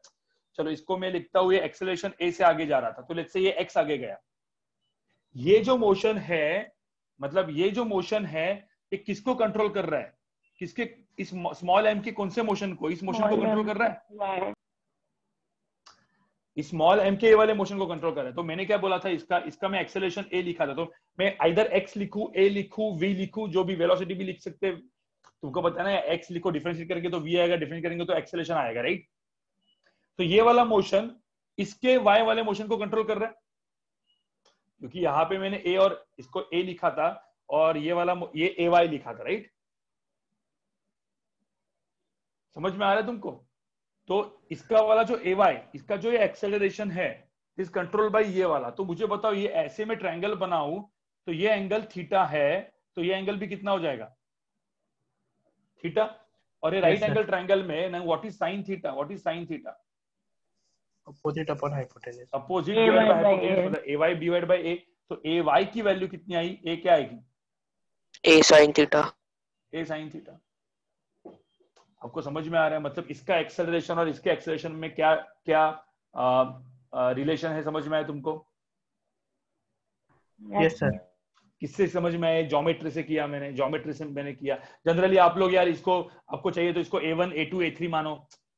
A: चलो इसको मैं लिखता हूँ, ये एक्सेलरेशन ए से आगे जा रहा था, तो लेट्स से ये एक्स आगे गया। ये जो मोशन है, मतलब ये जो मोशन है, ये किसको कंट्रोल कर रहा है? किसके? इस स्मॉल एम के कौन से मोशन को? इस मोशन को कंट्रोल कर रहा है, स्मॉल एम के वाले मोशन को कंट्रोल कर रहा है। तो मैंने क्या बोला था, इसका मैं एक्सेलरेशन ए लिखा था, तो मैं आइदर एक्स लिखूं, ए लिखूं, वी लिखूं, जो भी, वेलोसिटी भी लिख सकते, तुमको पता है ना, एक्स लिखो डिफरेंशिएट करके तो वी आएगा, डिफरेंशिएट करेंगे तो एक्सेलरेशन आएगा, राइट? तो ये वाला मोशन इसके वाई वाले मोशन को कंट्रोल कर रहा है, क्योंकि यहाँ पे मैंने ए और इसको ए लिखा था और ये वाला ये ए वाई लिखा था, राइट? समझ में आ रहा है तुमको? तो इसका वाला जो ए वाई, इसका जो ये एक्सेलरेशन है इज कंट्रोल बाय ये वाला। तो मुझे बताओ ये ऐसे में ट्रायंगल बनाऊं तो ये एंगल थीटा है, तो ये एंगल भी कितना हो जाएगा? थीटा। और ये राइट एंगल ट्रायंगल में ना, what is sine theta? What is sine theta?
F: Opposite upon hypotenuse.
A: Opposite divide by hypotenuse, मतलब ए वाई डिवाइड बाय ए। तो ए वाई की वैल्यू कितनी आई? ए क्या आएगी?
F: ए साइन थीटा।
A: ए साइन थीटा। आपको समझ में आ रहा है? मतलब इसका एक्सेलरेशन और इसके एक्सेलरेशन में क्या क्या रिलेशन है, समझ में आया तुमको?
F: Yes sir.
A: किससे समझ में आया? ज्योमेट्री से किया मैंने, ज्योमेट्री से मैंने किया। जनरली आप लोग यार इसको, आपको चाहिए तो इसको A1 A2 A3 मानो,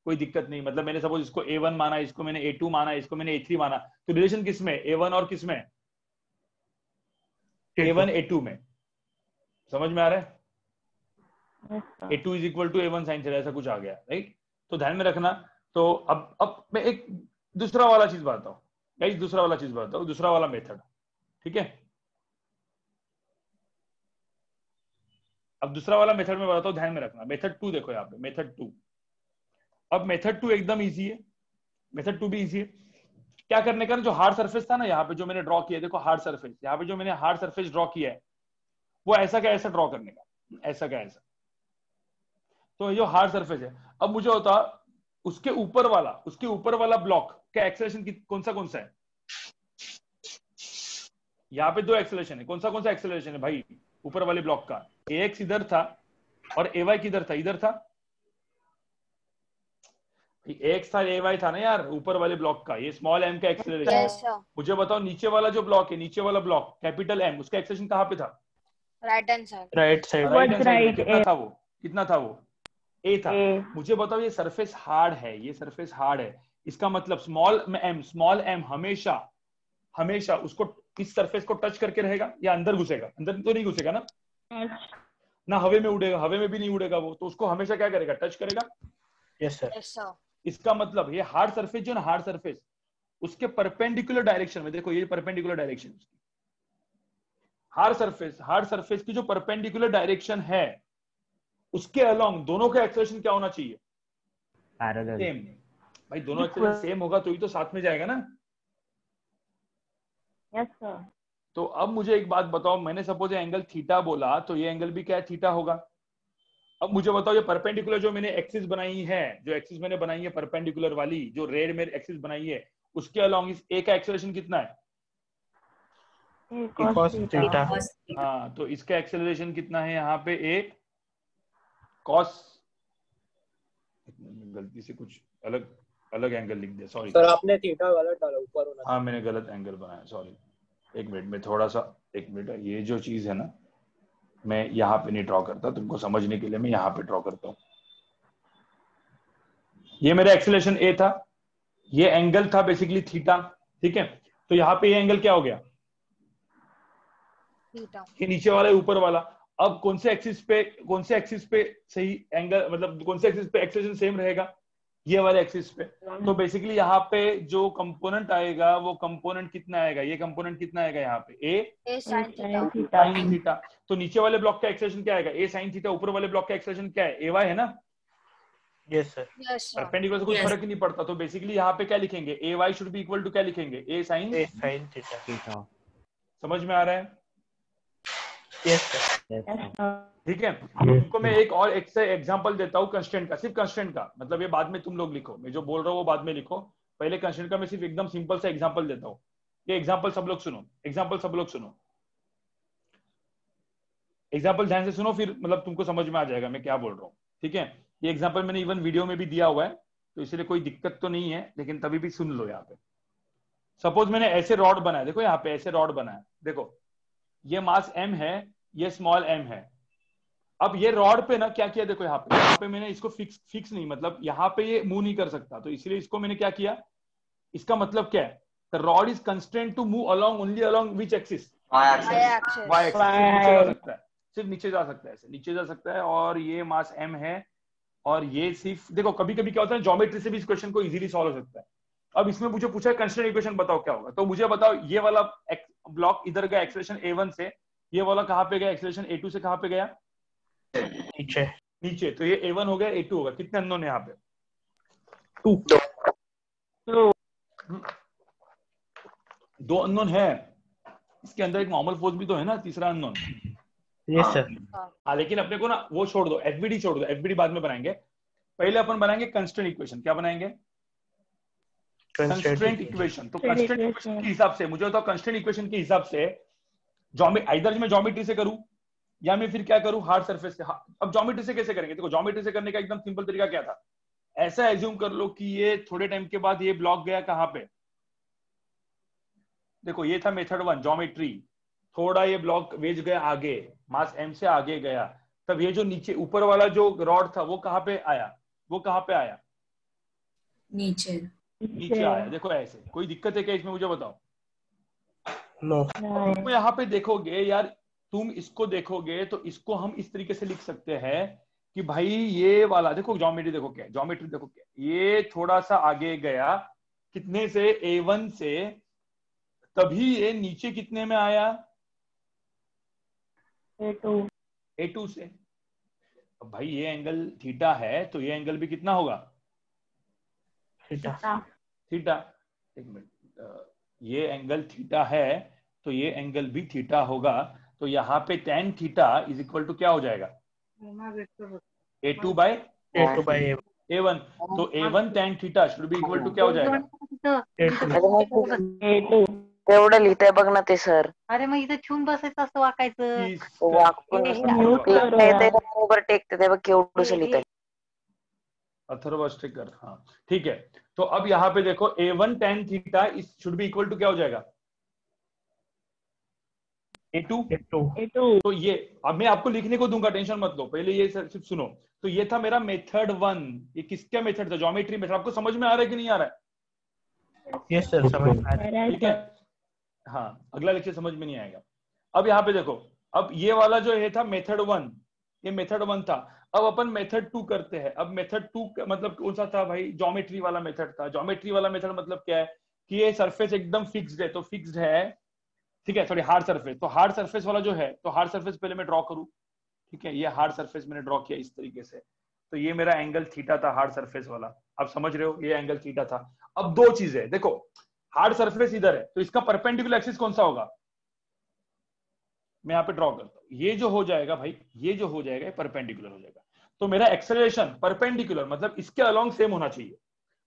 A: कोई दिक्कत नहीं। मतलब मैंने सपोज इसको A1 माना, इसको मैंने A2 माना, इसको मैंने A3 माना, तो रिलेशन किस में? A1 और किस में? A1 A2 में। समझ में आ रहा है? A2 is equal to A1 sine theta, ऐसा कुछ आ गया, राइट? तो ध्यान में रखना। तो अब मैं एक दूसरा वाला चीज बताता हूँ गाइस, दूसरा वाला चीज बताता हूँ, दूसरा वाला मेथड, ठीक है? अब दूसरा वाला मेथड में बताता हूँ, ध्यान में रखना। मेथड 2 देखो यहाँ पे, मेथड 2। अब मेथड 2 एकदम इजी है, मेथड 2 भी इजी है। क्या करने का ना, जो हार्ड सरफेस था ना यहाँ पे जो मैंने ड्रॉ किया, देखो हार्ड सरफेस, यहाँ पे जो मैंने हार्ड सरफेस ड्रॉ किया है वो ऐसा क्या ऐसा ड्रॉ करने का, ऐसा क्या ऐसा। तो ये जो हार्ड सरफेस है, अब मुझे होता उसके ऊपर वाला ब्लॉक का एक्सेलरेशन कौन सा है। यहाँ पे 2 एक्सेलरेशन है, कौन सा एक्सेलरेशन है भाई ऊपर वाले ब्लॉक का। ax इधर था और ay किधर था, इधर था। ax था ay था ना यार ऊपर वाले ब्लॉक का, ये स्मॉल m का एक्सेलरेशन।
D: Yes, sir.
A: मुझे बताओ नीचे वाला जो ब्लॉक है, नीचे वाला ब्लॉक कैपिटल M, उसका एक्सेलरेशन कहाँ पे था।
D: Right hand side.
F: Right side.
A: Right hand side में।
G: right,
A: कितना था वो a था।
G: A.
A: मुझे बताओ ये सरफेस हार्ड है, ये सरफेस हार्ड है, इसका मतलब स्मॉल m हमेशा उसको इस सरफेस को टच करके रहेगा या अंदर घुसेगा, अंदर तो नहीं घुसेगा ना हवा में उड़ेगा, हवा में भी नहीं उड़ेगा वो, तो उसको हमेशा क्या करेगा, टच करेगा।
F: Yes sir.
D: Yes, sir.
A: इसका मतलब ये हार्ड सरफेस जो ना, हार्ड सरफेस उसके परपेंडिकुलर डायरेक्शन में, देखो ये परपेंडिकुलर डायरेक्शन, हार्ड सरफेस की जो परपेंडिकुलर डायरेक्शन है उसके अलोंग दोनों का एक्सेलरेशन क्या होना चाहिए,
B: पैरेलल।
A: सेम। भाई दोनों एक्सेलरेशन सेम होगा तो ही तो साथ में जाएगा ना।
G: Yes, sir.
A: तो अब मुझे एक बात बताओ, मैंने सपोज एंगल थीटा बोला तो ये एंगल भी क्या है, थीटा होगा। अब मुझे बताओ ये परपेंडिकुलर जो मैंने एक्सिस बनाई है, जो एक्सिस मैंने बनाई है परपेंडिकुलर वाली, जो रेड में एक्सिस बनाई है, उसके अलोंग इस ए का एक्सेलरेशन कितना है।
G: A
F: Cos
G: cos
F: theta.
G: theta.
A: हाँ, तो इसका एक्सेलरेशन कितना है यहाँ पे, ए कॉस, गलती से कुछ अलग एंगल लिख दिया, सॉरी
H: सर आपने थीटा गलत डाला, ऊपर होना।
A: हाँ मैंने गलत एंगल बनाया, सॉरी। एक मिनट में थोड़ा सा, एक मिनट, ये जो चीज है ना मैं यहाँ पे नहीं ड्रॉ करता, तुमको समझने के लिए मैं यहाँ पे ड्रॉ करता हूँ। ये मेरा एक्सेलरेशन ए था, ये एंगल था बेसिकली थीटा, ठीक है। तो यहाँ पे ये एंगल क्या हो गया,
D: Theta.
A: ये नीचे वाला है ऊपर वाला। अब कौन से एक्सिस पे सही एंगल, मतलब कौन से एक्सिस पे एक्सेलरेशन सेम रहेगा, ये वाले एक्सिस पे। तो बेसिकली यहाँ पे जो कंपोनेंट आएगा वो कंपोनेंट कितना आएगा, ये कंपोनेंट कितना आएगा यहाँ पे, ए
D: A sin theta.
G: sin theta.
A: Sign theta. तो नीचे वाले ब्लॉक का एक्सेलरेशन क्या आएगा, ए साइन थीटा। ऊपर वाले ब्लॉक का एक्सेलरेशन क्या है, ए वाई है ना।
F: Yes sir.
D: Yes, sir.
A: Perpendicular से कुछ फर्क ही नहीं पड़ता। तो बेसिकली यहाँ पे क्या लिखेंगे, A Y should be equal to क्या लिखेंगे, A sine.
F: A sin theta.
A: समझ में आ रहा है,
F: Yes sir.
G: Yes, sir.
A: ठीक है। तुमको मैं एक और एक से एग्जांपल देता हूँ कंस्टेंट का, सिर्फ कंस्टेंट का, मतलब ये बाद में तुम लोग लिखो, मैं जो बोल रहा हूँ वो बाद में लिखो, पहले कंस्टेंट का मैं सिर्फ एकदम सिंपल सा एग्जांपल देता हूँ। ये एग्जांपल सब लोग सुनो, एग्जांपल ध्यान से सुनो, फिर मतलब तुमको समझ में आ जाएगा मैं क्या बोल रहा हूँ, ठीक है। ये एग्जांपल मैंने इवन वीडियो में भी दिया हुआ है, तो इसलिए कोई दिक्कत तो नहीं है, लेकिन तभी भी सुन लो। यहाँ पे सपोज मैंने ऐसे रॉड बनाया, देखो यहाँ पे ऐसे रॉड बनाया, देखो ये मास m है, ये स्मॉल m है। अब ये रॉड पे ना क्या किया, देखो यहाँ पे मैंने इसको फिक्स नहीं, मतलब यहाँ पे ये मूव नहीं कर सकता, तो इसलिए इसको मैंने क्या किया, इसका मतलब क्या है, the rod is constraint to move along only along which axis,
D: Y axis.
A: y axis. नीचे जा सकता है, सिर्फ नीचे जा सकता है, ऐसे नीचे जा सकता है। और ये मास m है, और ये सिर्फ देखो कभी कभी क्या होता है, ज्योमेट्री से भी इस क्वेश्चन को इजीली सॉल्व हो सकता है। अब इसमें मुझे पूछा है कंस्टेंट इक्वेशन बताओ क्या होगा, तो मुझे बताओ ये वाला ब्लॉक इधर गया एक्सेलरेशन a1 से, ये वाला कहाँ पे गया एक्सेलरेशन a2 से, कहाँ पे गया नीचे। तो ये a1 हो गया, a2 होगा। कितने अननोन है यहाँ पे, 2 अननोन है। इसके अंदर एक नॉर्मल फोर्स भी तो है ना, तीसरा अननोन।
F: Yes sir.
A: हाँ, लेकिन अपने को ना वो छोड़ दो, एफबीडी छोड़ दो, एफबीडी बाद में बनाएंगे। पहले अपन बनाएंगे कंस्टेंट इक्वेशन। क्या बनाएंगे, कंस्ट्रेंट इक्वेशन। तो कंस्ट्रेंट इक्वेशन के हिसाब से मुझे बताओ, कंस्ट्रेंट इक्वेशन के हिसाब से इधर मैं ज्योमेट्री से करूं या मैं फिर क्या करूं, हार्ड सरफेस से। अब ज्योमेट्री से कैसे करेंगे, देखो ज्योमेट्री से करने का एकदम सिंपल तरीका क्या था, ऐसा एज्यूम कर लो कि ये थोड़े टाइम के बाद ये ब्लॉक गया कहां पे, देखो ये था मेथड 1 ज्योमेट्री, थोड़ा ये ब्लॉक वेज गया आगे, मास m से आगे गया, तब ये जो नीचे ऊपर वाला जो रॉड था वो कहां पे आया, नीचे आया। देखो ऐसे, कोई दिक्कत है क्या इसमें, मुझे बताओ।
F: No.
A: तुम यहाँ पे देखोगे यार, तुम इसको देखोगे तो इसको हम इस तरीके से लिख सकते हैं कि भाई ये वाला देखो, ज्योमेट्री देखो क्या, ये थोड़ा सा आगे गया कितने से, a1 से, तभी ये नीचे कितने में आया, a2 से। अब भाई ये एंगल थीटा है, तो ये एंगल भी कितना होगा,
F: Theta.
A: थीटा। एक मिनट, ये एंगल थीटा है तो ये एंगल भी थीटा होगा, तो यहाँ पे tan theta is equal to क्या हो जाएगा, A2 bye
F: A2 by
A: A1। तो A1 tan theta should be equal to क्या हो जाएगा,
F: A2
I: एवढं लिहिताय बघ ना ते सर.
J: अरे मग इथं ठेवून बसायचं असं वाकायचं.
I: वाकून
G: म्यूट करो यार.
I: बरोबर टेकते ते बघ केवढंसं लिहिताय.
A: अथर्व स्टिकर, हाँ ठीक है। तो अब यहाँ पे देखो A1 tan थीटा इस शुड बी इक्वल टू क्या हो जाएगा, A2।
G: A2
A: तो ये अब मैं आपको लिखने को दूंगा, टेंशन मत लो, पहले ये सिर्फ सुनो। तो ये था मेरा मेथड 1, ये किसका मेथड था, ज्योमेट्री मेथड। आपको समझ में आ रहा है कि नहीं आ रहा है?
F: यस सर समझ में आ रहा है.
A: ठीक है, हाँ अगला लेक्चर समझ में नहीं आएगा। अब यहाँ पे देखो, अब ये वाला जो है था मेथड 1, ये मेथड 1 था। अब अपन मेथड 2 करते हैं। अब मेथड 2 मतलब कौन सा था भाई, ज्योमेट्री वाला मेथड था। ज्योमेट्री वाला मेथड मतलब क्या है कि ये सरफेस एकदम फिक्स्ड है, तो फिक्स्ड है, ठीक है, सॉरी हार्ड सरफेस। तो हार्ड सरफेस वाला जो है, तो हार्ड सरफेस पहले मैं ड्रॉ करूं, ठीक है, ये हार्ड सरफेस मैंने ड्रॉ किया इस तरीके से। तो ये मेरा एंगल थीटा था हार्ड सरफेस वाला, आप समझ रहे हो, ये एंगल थीटा था। अब दो चीजें देखो, हार्ड सरफेस इधर है तो इसका परपेंडिकुलर एक्सिस कौन सा होगा, मैं यहाँ पे ड्रॉ करता हूं। ये जो हो जाएगा भाई, ये जो हो जाएगा परपेंडिकुलर हो जाएगा। तो मेरा एक्सेलरेशन परपेंडिकुलर मतलब इसके अलोंग सेम होना चाहिए,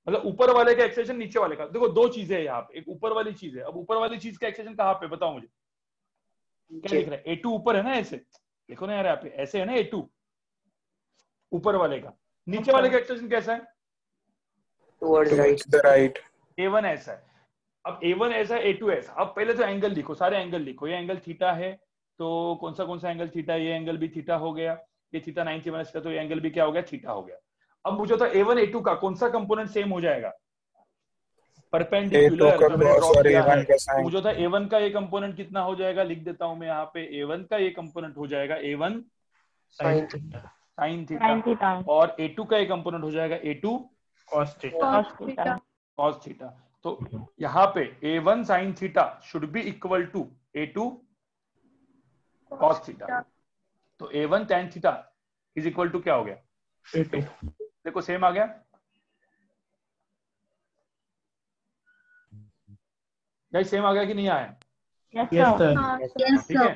A: मतलब ऊपर वाले का एक्सेलरेशन नीचे वाले का। देखो दो चीजें है यहाँ पे, एक ऊपर वाली चीज है। अब ऊपर वाली चीज का एक्सेलरेशन कहाँ पे, बताओ मुझे, क्या लिख रहा है, A2 ऊपर है ना, ऐसे देखो ना यार, यहाँ पे ऐसे है ना A2 ऊपर वाले का। नीचे वाले का एक्सेलरेशन कैसा है,
I: टुवर्ड्स राइट.
A: A1 ऐसा है। अब A1 ऐसा है, A2 ऐसा। अब पहले तो एंगल लिखो, सारे एंगल लिखो। ये एंगल थीटा है, तो कौन सा एंगल थीटा है, ये एंगल भी थीटा हो गया। ये थीटा 90 माइनस का, तो ये एंगल भी क्या हो गया, थीटा हो गया। अब मुझे तो A1 A2 का कौन सा कंपोनेंट सेम हो जाएगा, परपेंडिकुलर जो मैंने ड्रॉ किया है। तो मुझे था A1 का ये कंपोनेंट कितना हो जाएगा, लिख देता हूं मैं यहाँ पे। A1 का ये कंपोनेंट हो जाएगा A1
F: sin theta
A: sin
G: sin
A: theta,
G: theta
A: और A2 का ये कंपोनेंट हो जाएगा A2
F: cos theta.
G: cos theta
A: cos theta. तो यहाँ पे A1 sin theta should be equal to A2 cos theta. तो A1 tan theta is equal to क्या हो गया,
F: A2.
A: देखो सेम आ गया। गाइस सेम आ गया कि नहीं आया,
G: yes
F: Yes
G: sir
F: sir.
A: ठीक है।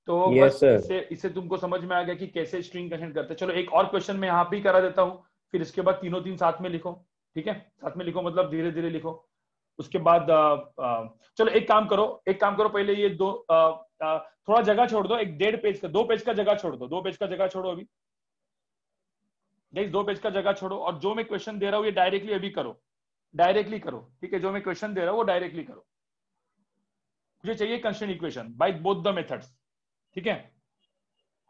A: तो
C: Yes,
A: बस
C: sir.
A: इससे तुमको समझ में आ गया कि कैसे स्ट्रिंग कंसेंट करते हैं। चलो एक और क्वेश्चन मैं यहाँ भी करा देता हूँ, फिर इसके बाद तीनों तीन साथ में लिखो, ठीक है, साथ में लिखो मतलब धीरे धीरे लिखो। उसके बाद चलो एक काम करो पहले ये दो थोड़ा जगह छोड़ दो, एक 1.5 पेज का, 2 पेज का जगह छोड़ दो, 2 पेज का जगह छोड़ो अभी गाइस, 2 पेज का जगह छोड़ो। और जो मैं क्वेश्चन दे रहा हूँ ये डायरेक्टली अभी करो, डायरेक्टली करो, ठीक है। जो मैं क्वेश्चन दे रहा हूँ वो डायरेक्टली करो। मुझे चाहिए constraint equation by both the methods, ठीक है।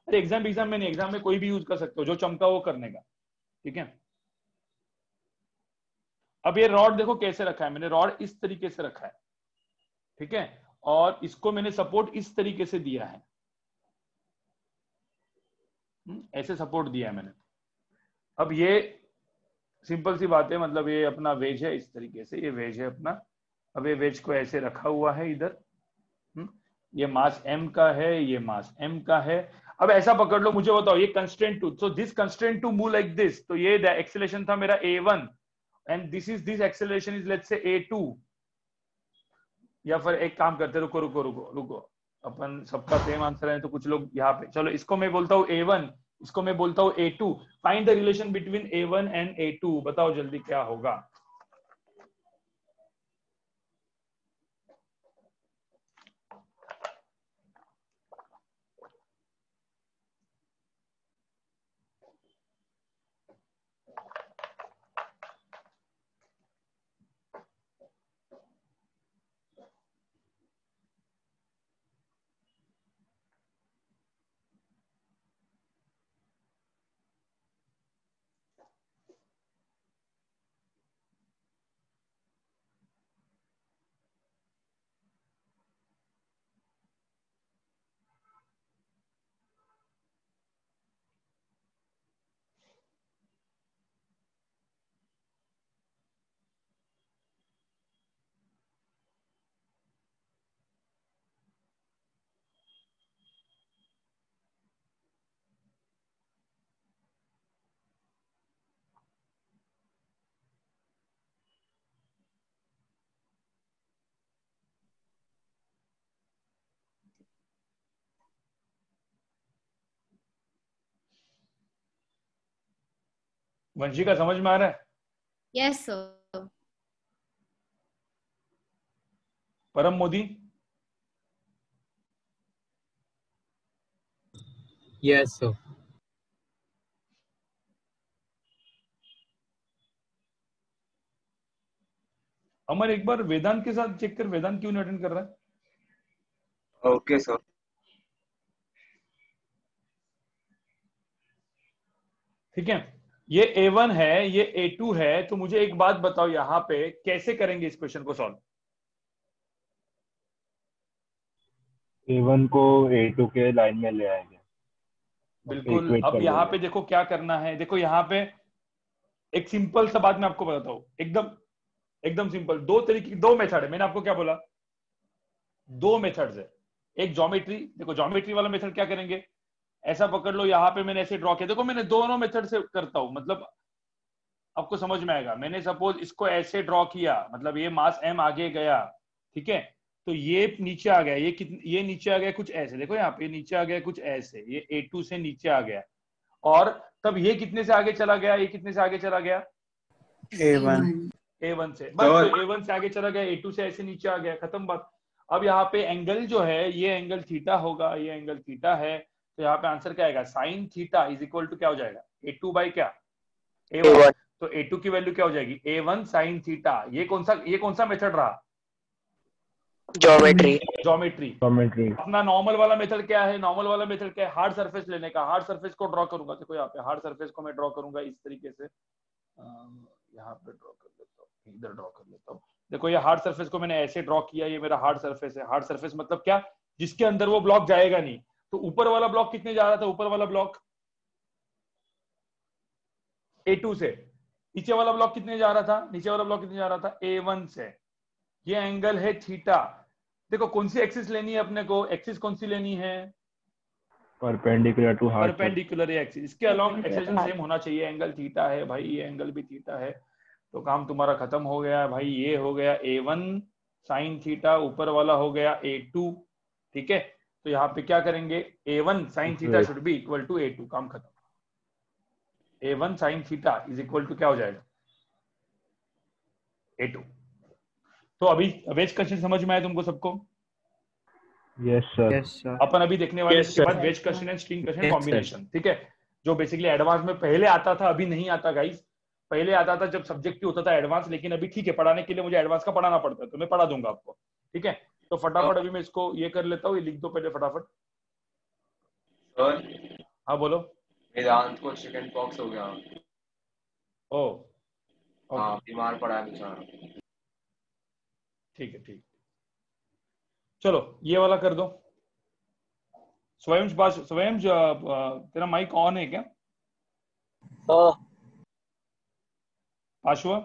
A: अरे एग्जाम में नहीं, एग्जाम में कोई भी यूज कर सकते हो, जो चमका वो करने का, ठीक है। अब ये रॉड देखो कैसे रखा है मैंने, रॉड इस तरीके से रखा है, ठीक है, और इसको मैंने सपोर्ट इस तरीके से दिया है, ऐसे सपोर्ट दिया है मैंने। अब ये सिंपल सी बात है, मतलब ये अपना वेज है इस तरीके से, ये वेज है अपना। अब ये वेज को ऐसे रखा हुआ है इधर, ये मास m का है, ये मास m का है। अब ऐसा पकड़ लो, मुझे बताओ ये constraint to, so this constraint to move like this, तो ये एक्सेलरेशन था मेरा A1 and this acceleration is let's say A2। या फिर एक काम करते, रुको, अपन सबका सेम आंसर है तो कुछ लोग यहाँ पे, चलो इसको मैं बोलता हूँ A1, इसको मैं बोलता हूँ A2। Find the relation between A1 and A2, बताओ जल्दी क्या होगा। वंशिका समझ में आ रहा है?
K: Yes sir.
A: परम मोदी?
H: Yes sir.
A: अमर एक बार वेदांत के साथ चेक कर, वेदांत क्यों नहीं अटेंड कर रहा है?
B: Okay sir.
A: ठीक है, ये A1 है, ये A2 है, तो मुझे एक बात बताओ यहाँ पे कैसे करेंगे इस क्वेश्चन को सॉल्व?
C: A1 को A2 के लाइन में ले आएंगे।
A: बिल्कुल। अब यहाँ पे देखो क्या करना है, देखो यहाँ पे एक सिंपल सा बात मैं आपको बताता हूँ, एकदम सिंपल। दो मेथड है, मैंने आपको क्या बोला? दो मेथड्स है। एक ज्योमेट्री, देखो ज्योमेट्री वाला मेथड क्या करेंगे, ऐसा पकड़ लो, यहाँ पे मैंने ऐसे ड्रॉ किया, देखो मैंने दोनों मेथड से करता हूं, मतलब आपको समझ में आएगा। मैंने सपोज इसको ऐसे ड्रॉ किया, मतलब ये मास m आगे गया, ठीक है, तो ये नीचे आ गया, ये नीचे आ गया कुछ ऐसे, देखो यहाँ पे नीचे आ गया कुछ ऐसे, ये A2 से नीचे आ गया, और तब ये कितने से आगे चला गया, ये कितने से आगे चला गया? A1 से, बस तो A1 से आगे चला गया, A2 से ऐसे नीचे आ गया, खत्म बात। अब यहाँ पे एंगल जो है, ये एंगल थीटा होगा, ये एंगल थीटा है, तो यहाँ पे आंसर क्या आएगा? Sine theta is equal to क्या हो जाएगा? A2 बाई क्या? A1। तो A2 की वैल्यू क्या हो जाएगी? A1 sine theta. ये कौन सा मेथड रहा? ज्योमेट्री। अपना नॉर्मल वाला मेथड क्या है? नॉर्मल वाला मेथड क्या है? हार्ड सरफेस लेने का। हार्ड सरफेस को ड्रॉ करूंगा, देखो यहाँ पे हार्ड सरफेस को मैं ड्रॉ करूंगा इस तरीके से, यहाँ पे ड्रॉ कर लेता हूँ, इधर ड्रॉ कर लेता हूँ। देखो ये हार्ड सरफेस को मैंने ऐसे ड्रॉ किया, ये मेरा हार्ड सरफेस है। हार्ड सरफेस मतलब क्या? जिसके अंदर वो ब्लॉक जाएगा नहीं। तो ऊपर वाला ब्लॉक कितने जा रहा था? ऊपर वाला ब्लॉक A2 से। नीचे वाला ब्लॉक कितने जा रहा था? नीचे वाला ब्लॉक कितने जा रहा था? A1 से। ये एंगल है थीटा। देखो कौन सी एक्सिस लेनी है अपने को? एक्सिस कौन सी लेनी है?
C: Perpendicular to hard,
A: perpendicular axis. इसके अलोंग एक्सेलेरेशन सेम होना चाहिए। एंगल थीटा है भाई, ये एंगल भी थीटा है, तो काम तुम्हारा खत्म हो गया भाई। ये हो गया A1 साइन थीटा, ऊपर वाला हो गया A2, ठीक है। तो यहाँ पे क्या करेंगे? A1 sine theta should be equal to A2, काम खत्म। A1 sine theta is equal to क्या हो जाएगा? A2। तो अभी वेज क्वेश्चन समझ में आया तुमको सबको?
C: Yes sir.
A: अपन अभी देखने वाले इसके बाद wedge question and string question combination, ठीक है, जो बेसिकली एडवांस में पहले आता था, अभी नहीं आता गाइस। पहले आता था जब सब्जेक्टिव होता था एडवांस, लेकिन अभी ठीक है, पढ़ाने के लिए मुझे एडवांस का पढ़ाना पड़ता है, तो मैं पढ़ा दूंगा आपको, ठीक है। तो फटाफट अभी मैं इसको ये कर लेता हूँ, ये लिख दो पहले फटाफट।
B: सर
A: हाँ बोलो।
B: वेदांत को चिकन पॉक्स हो गया।
A: ओ
B: हाँ, बीमार पड़ा है बेचारा।
A: ठीक है, ठीक। चलो ये वाला कर दो। स्वयं तेरा माइक ऑन है क्या? पाशवा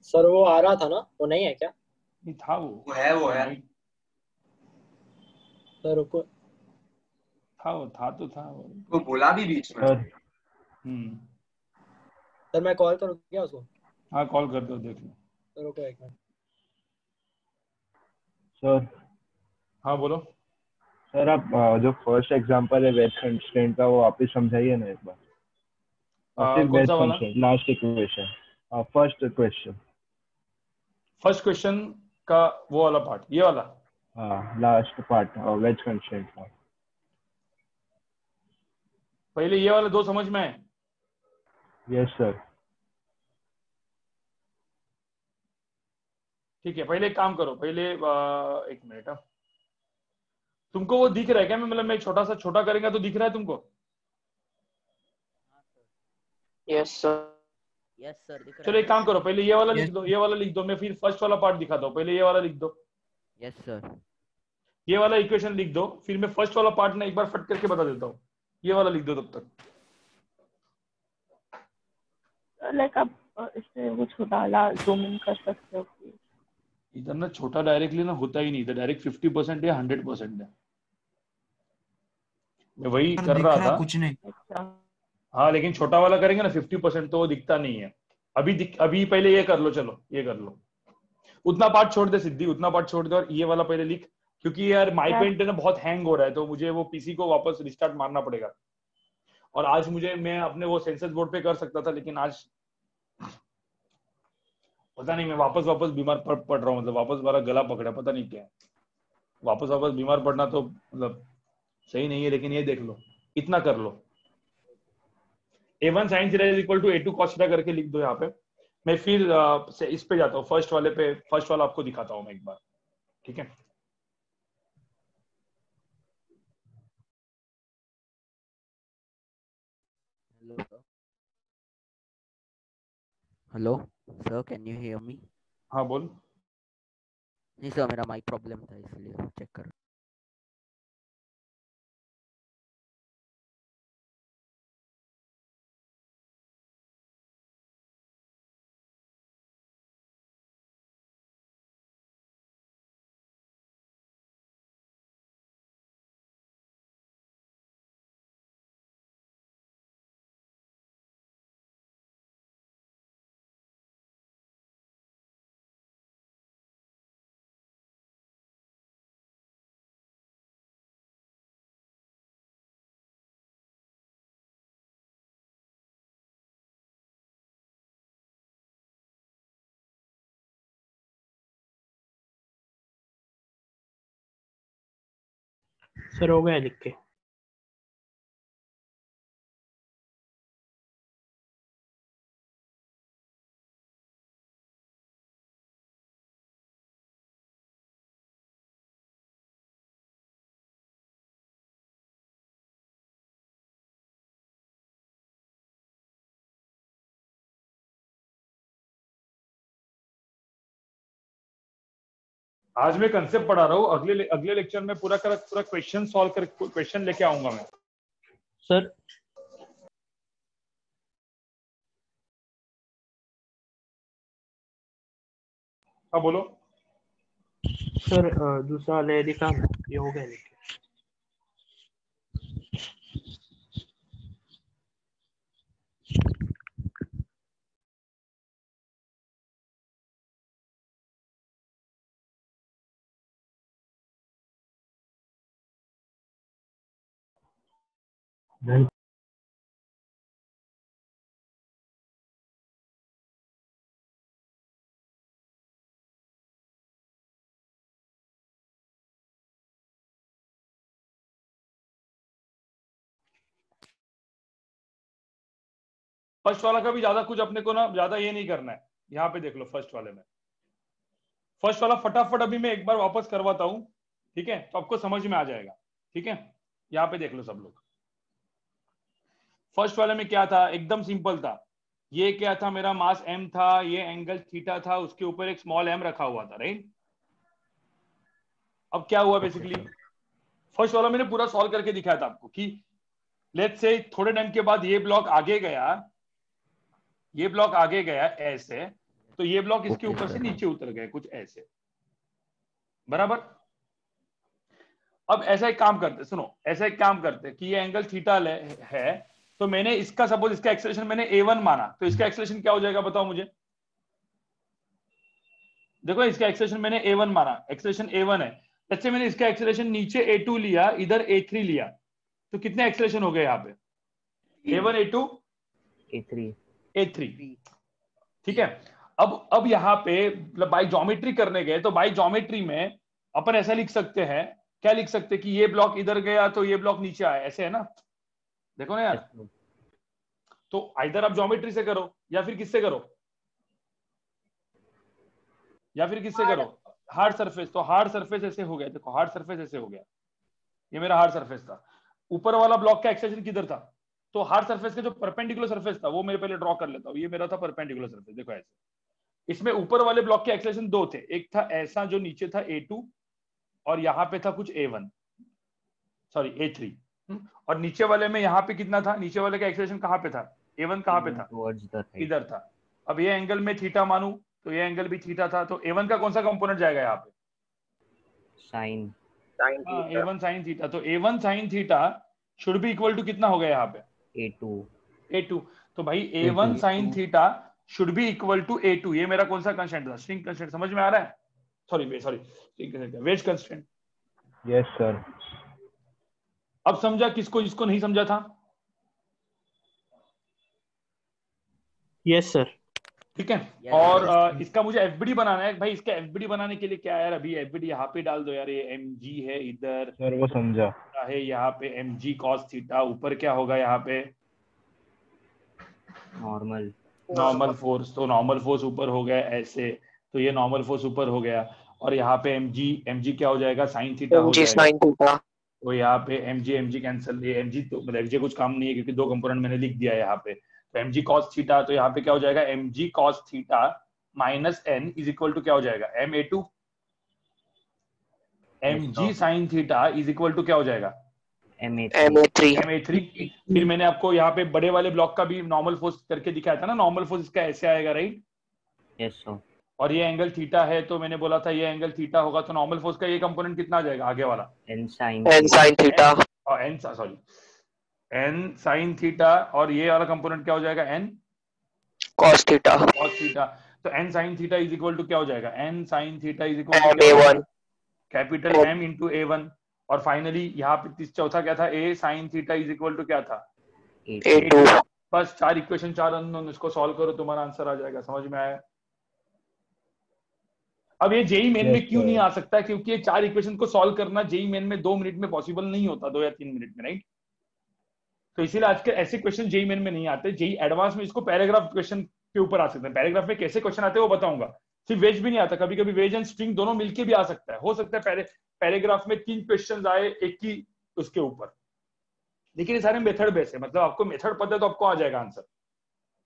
H: सर वो आ रहा था ना, वो नहीं है क्या?
A: नहीं था, वो
B: है
H: सर रुको,
A: था तो था
B: वो बोला भी बीच में।
H: सर मैं कॉल करूँ क्या उसको?
A: हाँ कॉल कर दो, देख लो।
H: सर रुको एक मिनट।
C: सर
A: हाँ बोलो।
C: सर आप जो फर्स्ट एग्जांपल है वेज कंस्ट्रेंट का, वो वापस समझाइए ना एक बार।
A: कौन सा वाला?
C: लास्ट इक्वेशन,
A: फर्स्ट क्वेश्चन का वो वाला पार्ट, ये वाला।
C: हाँ लास्ट पार्ट वेज कंस्ट्रेंट का।
A: पहले ये वाला दो समझ में है?
C: Yes sir.
A: ठीक है, पहले एक काम करो, पहले एक मिनट। तुमको वो दिख रहा है क्या? मतलब मैं छोटा करेंगे तो दिख रहा है तुमको?
I: Yes sir.
L: यस सर दिख रहा है।
A: चलो एक काम करो, पहले ये वाला लिख दो, ये वाला लिख दो, मैं फिर फर्स्ट वाला पार्ट दिखाता हूँ। पहले ये वाला लिख दो।
L: Yes sir.
A: ये वाला इक्वेशन लिख दो, फिर मैं फर्स्ट वाला पार्ट ना एक बार फट करके बता देता हूँ। ये वाला लिख दो तब तक।
G: लाइक आप इससे वो छोटा वाला जूम इन कर सकते हो।
A: इधर ना छोटा डायरेक्टली ना होता ही नहीं, इधर डायरेक्ट 50% या 100% है। मैं वही कर रहा था
M: कुछ नहीं।
A: हाँ, लेकिन छोटा वाला करेंगे ना 50%, तो वो दिखता नहीं है। अभी पहले ये कर लो, चलो ये कर लो। उतना पार्ट छोड़ दे सिद्धि, उतना पार्ट छोड़ दे और ये वाला पहले लिख, क्योंकि यार माई पेंट है ना बहुत हैंग हो रहा है, तो मुझे वो पीसी को वापस रिस्टार्ट मारना पड़ेगा। और आज मैं अपने वो सेंसस बोर्ड पे कर सकता था, लेकिन आज पता नहीं, मैं वापस बीमार पड़ रहा हूँ, मतलब वापस मेरा गला पकड़ा, पता नहीं क्या है। वापस बीमार पड़ना तो मतलब सही नहीं है, लेकिन ये देख लो, इतना कर लो। A1 sin theta is equal to A2 cos theta करके लिख दो यहाँ पे। मैं फिर इस पे जाता हूँ, फर्स्ट वाला आपको दिखाता हूँ मैं एक बार, ठीक है।
L: Hello sir, can you hear me?
A: हाँ बोल।
L: नहीं सर, मेरा माइक प्रॉब्लम था इसलिए चेक कर।
F: सर हो गया लिख के।
A: आज मैं कंसेप्ट पढ़ा रहा हूँ, अगले लेक्चर में पूरा क्वेश्चन सॉल्व कर क्वेश्चन लेके आऊंगा मैं।
F: सर
A: हाँ बोलो।
F: सर दूसरा ले लिखा, ये हो गया लिख के।
A: फर्स्ट वाला का भी ज्यादा कुछ अपने को ना ज्यादा ये नहीं करना है। यहाँ पे देख लो फर्स्ट वाले में, फर्स्ट वाला फटाफट अभी मैं एक बार वापस करवाता हूँ, ठीक है, तो आपको समझ में आ जाएगा, ठीक है। यहाँ पे देख लो सब लोग, फर्स्ट वाले में क्या था, एकदम सिंपल था। ये क्या था, मेरा मास m था, ये एंगल थीटा था, उसके ऊपर एक स्मॉल m रखा हुआ था, राइट। अब क्या हुआ बेसिकली, फर्स्ट वाला मैंने पूरा सॉल्व करके दिखाया था आपको कि लेट्स से थोड़े टाइम के बाद ये ब्लॉक आगे गया ऐसे, तो ये ब्लॉक इसके ऊपर से नीचे उतर गए कुछ ऐसे, बराबर। अब ऐसा एक काम करते, सुनो, ऐसा एक काम करते कि ये एंगल थीटा है, तो मैंने इसका सपोज इसका एक्सेलरेशन मैंने A1 माना, तो इसका एक्सेलरेशन क्या हो जाएगा बताओ मुझे। देखो इसका एक्सेलरेशन मैंने A1 माना, एक्सेलरेशन A1 है, जैसे मैंने इसका एक्सेलरेशन नीचे A2 लिया, इधर A3 लिया, तो कितने एक्सेलरेशन हो गए यहाँ पे, A1 A2 A3, ठीक है। अब यहाँ पे बाई ज्योमेट्री करने गए, तो बाई ज्योमेट्री में अपन ऐसा लिख सकते हैं, क्या लिख सकते हैं कि ये ब्लॉक इधर गया तो ये ब्लॉक नीचे आया, ऐसे है ना, देखो ना यार। तो इधर आप ज्योमेट्री से करो या फिर किससे करो, हार्ड सरफेस। तो हार्ड सरफेस ऐसे हो गया, देखो हार्ड सरफेस ऐसे हो गया, ये मेरा हार्ड सरफेस था। ऊपर वाला ब्लॉक का एक्सटेंशन किधर था, तो हार्ड सरफेस का जो परपेंडिकुलर सरफेस था वो मैं पहले ड्रॉ कर लेता हूँ, ये मेरा था परपेंडिकुलर सरफेस, देखो ऐसे। इसमें ऊपर वाले ब्लॉक के एक्सटेंशन दो थे, एक था ऐसा जो नीचे था A2, और यहाँ पे था कुछ A1, सॉरी A3, और नीचे वाले में यहाँ पे कितना था, नीचे वाले का एक्सटेंशन कहाँ पे था, A1 कहाँ पे था, इधर था। अब ये एंगल में थीटा मानू तो ये एंगल भी थीटा था, तो A1 का कौन सा कंपोनेंट जाएगा यहाँ पे,
L: साइन
A: A1 साइन थीटा। तो A1 sine theta should be equal to कितना हो गया यहाँ पे, A2। तो भाई A1 sine theta should be equal to A2, ये मेरा कौन सा कंस्टेंट था, स्ट्रिंग कंस्टेंट, समझ में आ रहा है, sorry wedge constant.
C: Yes sir.
A: अब समझा किसको, जिसको नहीं समझा था,
F: यस सर।
A: ठीक है।
L: Yes,
A: और
L: sir.
A: इसका मुझे एफबीडी बनाना है भाई। इसका एफबीडी बनाने के लिए क्या है यार, अभी एफबीडी यहाँ पे डाल दो यार। ये mg है इधर,
C: सर वो समझा।
A: है यहाँ पे mg cos थीटा, ऊपर क्या होगा यहाँ पे
L: नॉर्मल
A: फोर्स। तो नॉर्मल फोर्स ऊपर हो गया ऐसे, तो ये नॉर्मल फोर्स ऊपर हो गया। और यहाँ पे mg क्या हो जाएगा, साइन थीटा हो
I: mg
A: जाएगा।
I: sin theta.
A: तो यहाँ पे mg कैंसिल, ये mg तो मतलब mg कुछ काम नहीं है क्योंकि दो कंपोनेंट मैंने लिख दिया है यहाँ पे। तो mg cos थीटा, तो यहाँ पे क्या हो जाएगा, mg cos theta minus n is equal to क्या हो जाएगा, ma2। mg sin theta is equal to क्या हो जाएगा, ma3। फिर मैंने आपको यहाँ पे बड़े वाले ब्लॉक का भी नॉर्मल फोर्स करके दिखाया था ना, नॉर्मल फोर्स इसका ऐसे आएगा, राइट।
L: Yes sir.
A: और ये एंगल थीटा है, तो मैंने बोला था ये एंगल थीटा होगा, तो नॉर्मल फोर्स का ये कंपोनेंट कितना आ जाएगा आगे वाला,
L: n sin
I: थीटा।
A: और n sin थीटा। और ये वाला कंपोनेंट क्या हो जाएगा, n
I: cos थीटा।
A: तो n sin theta is equal to क्या हो जाएगा, n sin theta is equal
I: m
A: to
I: a1
A: capital m into a1। और फाइनली यहाँ पे चौथा क्या था, a sin theta is equal to क्या था,
I: a2।
A: बस 4 इक्वेशन 4 अननोन, इसको सॉल्व करो तुम्हारा आंसर आ जाएगा। समझ में आया। अब ये जेई मेन में क्यों नहीं आ सकता, क्योंकि ये 4 इक्वेशन को सॉल्व करना जेई मेन में 2 मिनट में पॉसिबल नहीं होता, 2 या 3 मिनट में, राइट। तो इसीलिए आज के ऐसे क्वेश्चन जेई मेन में नहीं आते। जेई एडवांस में इसको पैराग्राफ क्वेश्चन के ऊपर आ सकते हैं। पैराग्राफ में कैसे क्वेश्चन आते हैं वो बताऊंगा। सिर्फ वेज भी नहीं आता, कभी कभी वेज एंड स्ट्रिंग दोनों मिलके भी आ सकता है। हो सकता है पैराग्राफ में 3 क्वेश्चन आए एक ही उसके ऊपर, लेकिन ये सारे मेथड बेस है, मतलब आपको मेथड पता है तो आपको आ जाएगा आंसर।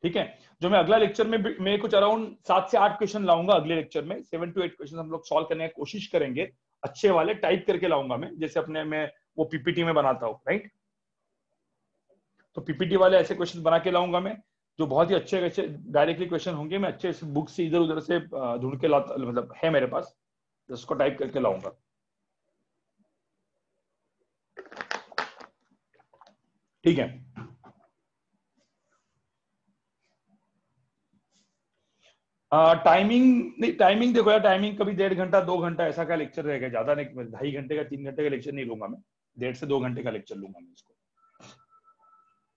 A: ठीक है। जो मैं अगला लेक्चर में मैं कुछ अराउंड 7 से 8 क्वेश्चन लाऊंगा अगले लेक्चर में। 7 to 8 क्वेश्चन हम लोग सॉल्व करने की कोशिश करेंगे, अच्छे वाले टाइप करके लाऊंगा मैं, जैसे अपने में वो पीपीटी में बनाता हूँ, राइट। तो पीपीटी वाले ऐसे क्वेश्चन बना के लाऊंगा मैं, जो बहुत ही अच्छे अच्छे डायरेक्टली क्वेश्चन होंगे। मैं अच्छे बुक से इधर उधर से ढूंढ के लाता, मतलब है मेरे पास, उसको टाइप करके लाऊंगा। ठीक है। टाइमिंग देखो यार, टाइमिंग कभी 1.5 घंटा 2 घंटा ऐसा का लेक्चर रहेगा, ज्यादा नहीं। 2.5 घंटे का 3 घंटे का लेक्चर नहीं लूंगा मैं, 1.5 से 2 घंटे का लेक्चर लूंगा मैं इसको,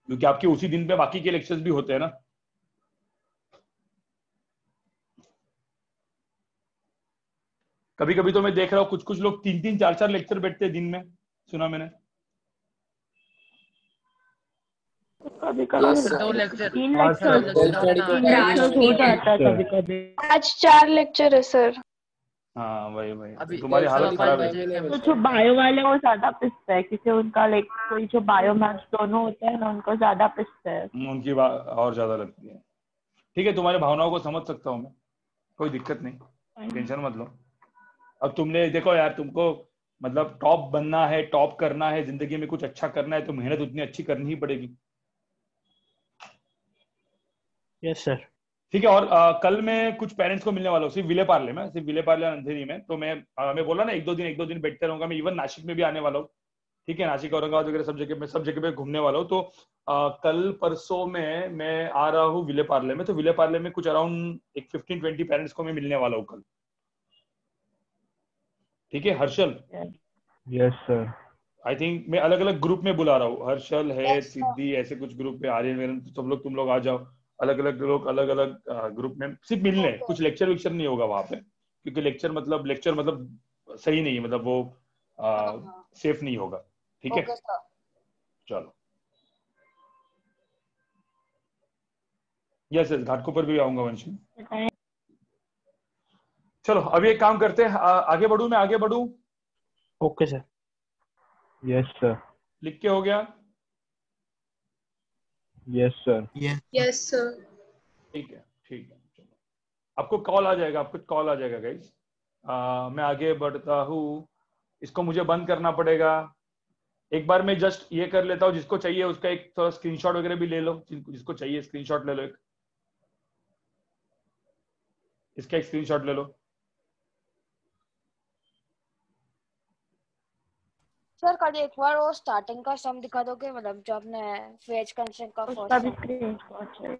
A: क्योंकि आपके उसी दिन पे बाकी के लेक्चर्स भी होते हैं ना। कभी कभी तो मैं देख रहा हूँ कुछ लोग 3-3 4-4 लेक्चर बैठते हैं दिन में, सुना मैंने।
G: कभी कभी
H: 2 लेक्चर
G: 3 लेक्चर हो जाता है कभी कभी।
D: आज 4 लेक्चर है सर।
A: हाँ वही
H: अभी
A: तुम्हारी हालत खराब है।
G: तो जो बायो वाले वो ज्यादा पिसते हैं, क्योंकि उनका कोई जो बायो मैथ्स दोनों होते हैं ना, उनको ज्यादा पिसते हैं।
A: उनकी बात और ज्यादा लगती है। ठीक है, तुम्हारे भावनाओं को समझ सकता हूँ मैं, कोई दिक्कत नहीं, टेंशन मत लो। अब तुमने देखो यार, तुमको मतलब टॉप बनना है, टॉप करना है, जिंदगी में कुछ अच्छा करना है, तो मेहनत उतनी अच्छी करनी ही पड़ेगी।
F: Yes sir.
A: ठीक है। और कल मैं कुछ पेरेंट्स को मिलने वाला हूँ, सिर्फ विले पार्ले में, सिर्फ विले पार्ले अंधेरी में। तो मैं बोला ना, एक दो दिन बैठते रहूंगा मैं। इवन नासिक में भी आने वाला हूँ। ठीक है, नासिक औरंगाबाद वगैरह सब जगह पे घूमने वाला हूँ। तो कल परसों में मैं आ रहा हूँ विले पार्ले में। तो विले पार्ले में कुछ अराउंड एक 15-20 पेरेंट्स को मैं मिलने वाला हूँ कल। ठीक है Harshal?
C: Yes sir.
A: I think मैं अलग अलग ग्रुप में बुला रहा हूँ। हर्षल है, सिद्धि, ऐसे कुछ ग्रुप पे, आर्यन, सब लोग, तुम लोग आ जाओ। अलग अलग लोग अलग अलग ग्रुप में सिर्फ मिलने, कुछ लेक्चर वेक्चर नहीं होगा वहां पे, क्योंकि लेक्चर मतलब सही नहीं है, मतलब वो सेफ नहीं होगा। ठीक है, चलो। यस घाटकोपर भी आऊंगा वंशी। चलो अभी एक काम करते हैं, आगे बढ़ू, मैं आगे बढ़ू।
F: Okay sir.
C: Yes sir.
A: लिख के हो गया?
C: Yes sir.
K: Yes sir.
A: ठीक है चलो, आपको कॉल आ जाएगा गाइस। मैं आगे बढ़ता हूँ। इसको मुझे बंद करना पड़ेगा। एक बार मैं जस्ट ये कर लेता हूँ, जिसको चाहिए उसका एक थोड़ा स्क्रीनशॉट वगैरह भी ले लो, जिसको चाहिए स्क्रीनशॉट ले लो, इसका एक स्क्रीनशॉट ले लो।
D: सर कल एक बार वो स्टार्टिंग का सम दिखा दोगे, मतलब जो आपने फेज कंस्ट्रेंट का
G: उसका भी
D: फर्स्ट
G: स्क्रीनशॉट चाहिए।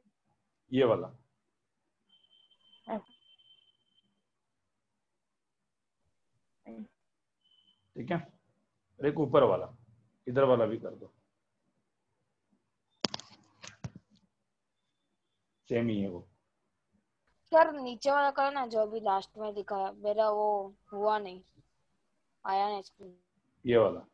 A: ये वाला ठीक है। एक ऊपर वाला, इधर वाला भी कर दो। सेम ही है वो।
D: सर नीचे वाला करो ना, जो अभी लास्ट में दिखाया, मेरा वो हुआ नहीं, आया नहीं स्क्रीन।
A: ये वाला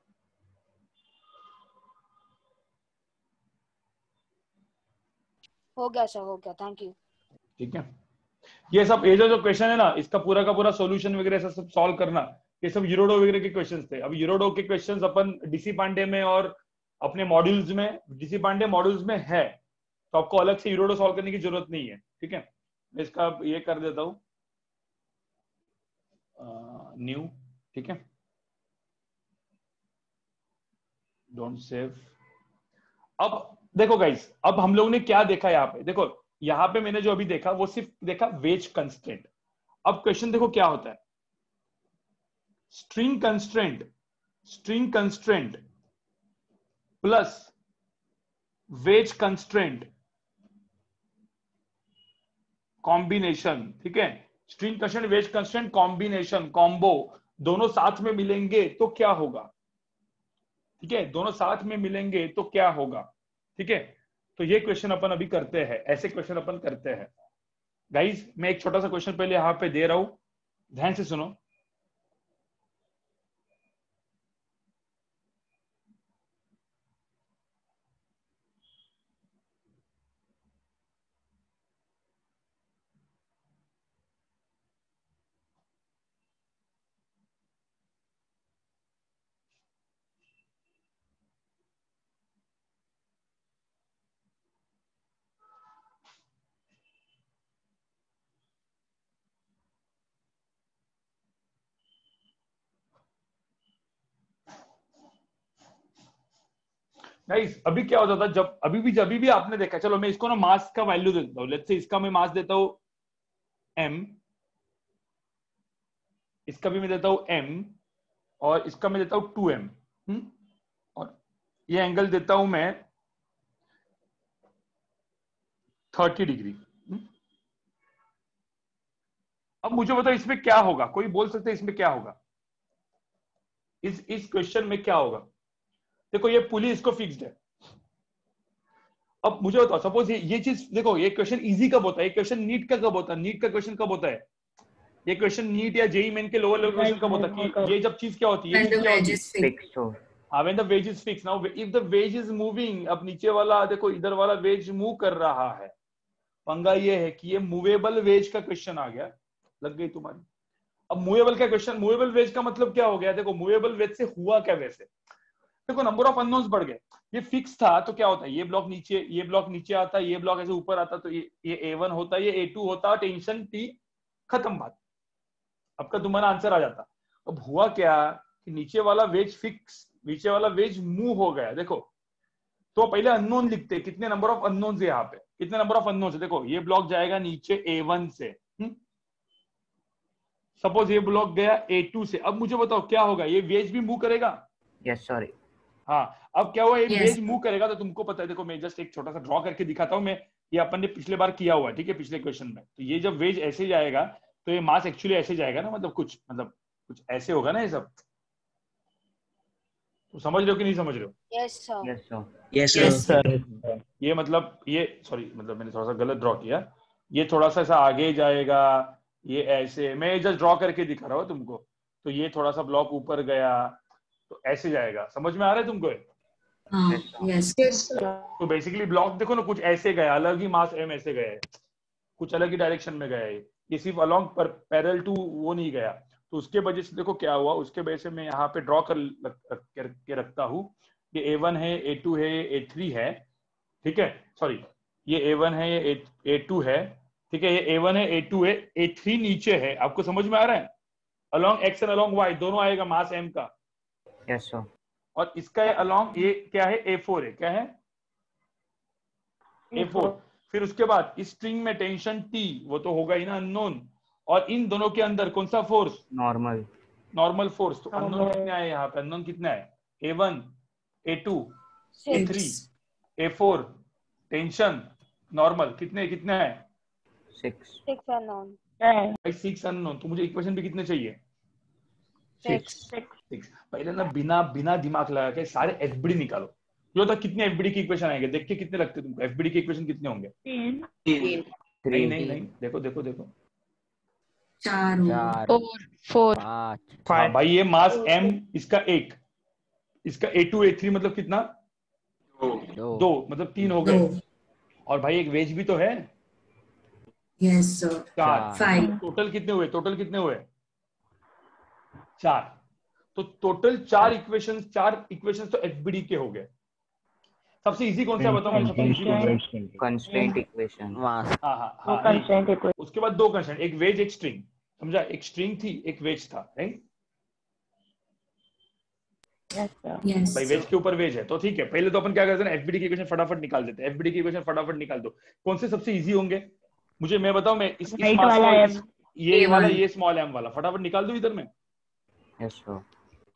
D: हो गया सर, हो गया, थैंक यू।
A: ठीक है। ये सब ये जो क्वेश्चन है ना, इसका पूरा का पूरा सॉल्यूशन वगैरह सब सॉल्व करना, ये सब यूरोडो वगैरह के क्वेश्चंस थे। अब यूरोडो के क्वेश्चंस अपन डीसी पांडे में और अपने मॉड्यूल्स में, डीसी पांडे मॉड्यूल्स में है, तो आपको अलग से यूरोडो सॉल्व करने की जरूरत नहीं है। ठीक है, मैं इसका ये कर देता हूं न्यू। ठीक है, डोंट सेव। अब देखो गाइस, अब हम लोग ने क्या देखा यहाँ पे, देखो यहाँ पे मैंने जो अभी देखा वो सिर्फ देखा वेज कंस्ट्रेंट। अब क्वेश्चन देखो क्या होता है, string constraint plus wedge constraint combination. ठीक है, string constraint wedge constraint combination, combo, दोनों साथ में मिलेंगे तो क्या होगा। ठीक है, दोनों साथ में मिलेंगे तो क्या होगा। ठीक है, तो ये क्वेश्चन अपन अभी करते हैं, ऐसे क्वेश्चन अपन करते हैं। गाइस मैं एक छोटा सा क्वेश्चन पहले यहां पे दे रहा हूं, ध्यान से सुनो। गाइस अभी क्या होता था, जब भी आपने देखा, चलो मैं इसको ना मास का वैल्यू दे देता हूं। लेट्स से इसका मैं मास देता हूं m, इसका भी मैं देता हूं m, और इसका मैं देता हूं 2m, और ये एंगल देता हूं मैं 30 डिग्री। अब मुझे बताओ इसमें क्या होगा, कोई बोल सकते हैं इसमें क्या होगा, इस क्वेश्चन में क्या होगा। देखो ये पुली इसको फिक्स्ड है। अब मुझे बताओ, सपोज ये चीज देखो, ये क्वेश्चन इजी कब होता है, ये क्वेश्चन नीट का कब होता है, नीट का क्वेश्चन कब होता है, ये क्वेश्चन नीट या जेई मेन के लोअर लेवल क्वेश्चन कब होता है कि ये जब चीज क्या होती है, ये चीज क्या होती है, हाँ when the ways is fix. Now if the ways is moving, अब नीचे वाला देखो, इधर वाला वेज मूव कर रहा है। पंगा ये है कि ये मूवेबल वेज का क्वेश्चन आ गया, लग गई तुम्हारी। अब मूवेबल का क्वेश्चन, मूवेबल वेज का मतलब क्या हो गया, देखो मूवेबल वेज से हुआ क्या, वैसे देखो नंबर ऑफ अननोन्स बढ़ गए। ये फिक्स था तो क्या होता है, ये ब्लॉक नीचे आता, ये ब्लॉक ऐसे ऊपर आता, तो ये A1 होता, ये A2 होता, टेंशन T, खत्म बात, आपका तुम्हारा आंसर आ जाता। अब हुआ क्या कि नीचे वाला वेज फिक्स, नीचे वाला वेज मूव हो गया। देखो तो पहले अननोन लिखते, कितने नंबर ऑफ अननोन्स है यहाँ पे, कितने नंबर ऑफ अननोन्स है। देखो ये ब्लॉक जाएगा नीचे A1 से, सपोज ये ब्लॉक गया A2 से। अब मुझे बताओ क्या होगा, ये वेज भी मूव करेगा।
L: Yes sorry.
A: हाँ, अब क्या हुआ, ये वेज मूव करेगा तो तुमको पता है, देखो मैं जस्ट एक छोटा सा ड्रॉ करके दिखाता हूँ मैं, ये अपन ने पिछले बार किया हुआ है। ठीक है, पिछले क्वेश्चन में, तो ये जब वेज ऐसे जाएगा तो ये मास एक्चुअली ऐसे जाएगा ना, मतलब कुछ ऐसे होगा ना ये सब। तो समझ रहे हो कि नहीं समझ रहे हो?
D: Yes sir.
L: Yes sir.
F: Yes sir.
A: ये मतलब ये सॉरी, मतलब मैंने थोड़ा सा गलत ड्रॉ किया, ये थोड़ा सा ऐसा आगे जाएगा, ये ऐसे, मैं जस्ट ड्रॉ करके दिखा रहा हूँ तुमको। तो ये थोड़ा सा ब्लॉक ऊपर गया तो ऐसे जाएगा, समझ में आ रहा है तुमको?
K: यस।
A: तो बेसिकली ब्लॉक देखो ना, कुछ ऐसे गया, अलग ही मास m ऐसे गया है, कुछ अलग ही डायरेक्शन में गया है, ये सिर्फ अलोंग पर पैरेलल टू वो नहीं गया। तो उसके वजह से देखो क्या हुआ, उसके वजह से मैं यहाँ पे ड्रॉ करके रखता हूँ। ये A1 है, A2 है, A3 है। ठीक है, सॉरी, ये A1 है, ये A2 है। ठीक है, ये A1 है, A2 है, A3 नीचे है। आपको समझ में आ रहा है? Along x and along y दोनों आएगा मास m का।
L: Yes sir.
A: और इसका अलोंग ये क्या है, A4 है, क्या है A4। फिर उसके बाद इस स्ट्रिंग में टेंशन T, वो तो होगा ही ना अननोन, और इन दोनों के अंदर कौन सा फोर्स, नॉर्मल फोर्स। तो अननोन कितने आए यहाँ पे, अननोन कितने आए, A1, A2, A3, A4, tension, normal, कितने कितने आए,
D: 6 अननोन।
A: 6 अननोन। तो मुझे इक्वेशन भी कितने चाहिए, 6। पहले ना बिना दिमाग लगा के सारे एफबीडी निकालो, जो था कितने एफबीडी की इक्वेशन आएंगे, देख के कितने लगते तुमको, एफबीडी की इक्वेशन कितने होंगे?
B: 3
A: नहीं नहीं नहीं, देखो देखो देखो,
K: 4
L: 4
G: 4
L: 5
A: हाँ भाई ये मास m, इसका 1, इसका A2 A3 मतलब कितना?
B: 2
A: 2, मतलब 3 हो गए। और भाई एक वेज भी तो है,
K: यस सर
A: 4।
K: 5
A: टोटल कितने हुए, टोटल कितने हुए? 4। तो टोटल 4 इक्वेशंस तो एफबीडी के हो गए। सबसे इजी कौन सा बताओ मुझे, सबसे इजी कौन सा?
I: Constraint equation.
L: मास
A: हाँ हाँ हाँ,
G: कंस्ट्रेंट इक्वेशन।
A: उसके बाद 2 कंस्ट्रेंट, एक वेज एक स्ट्रिंग, समझा? एक स्ट्रिंग थी एक वेज था, राइट?
K: यस
A: भाई वेज के ऊपर वेज है, तो ठीक है। पहले तो अपन क्या करते हैं, एफबीडी की इक्वेशन फटाफट निकाल देते हैं। एफबीडी की इक्वेशन फटाफट निकाल दो। कौन से सबसे इजी होंगे मुझे मैं बताओ, मैं इस
G: Right
A: मास
G: वाला
A: को,
G: M.
A: ये वाला, ये स्मॉल m वाला फटाफट निकाल दो इधर में।
I: Yes sir.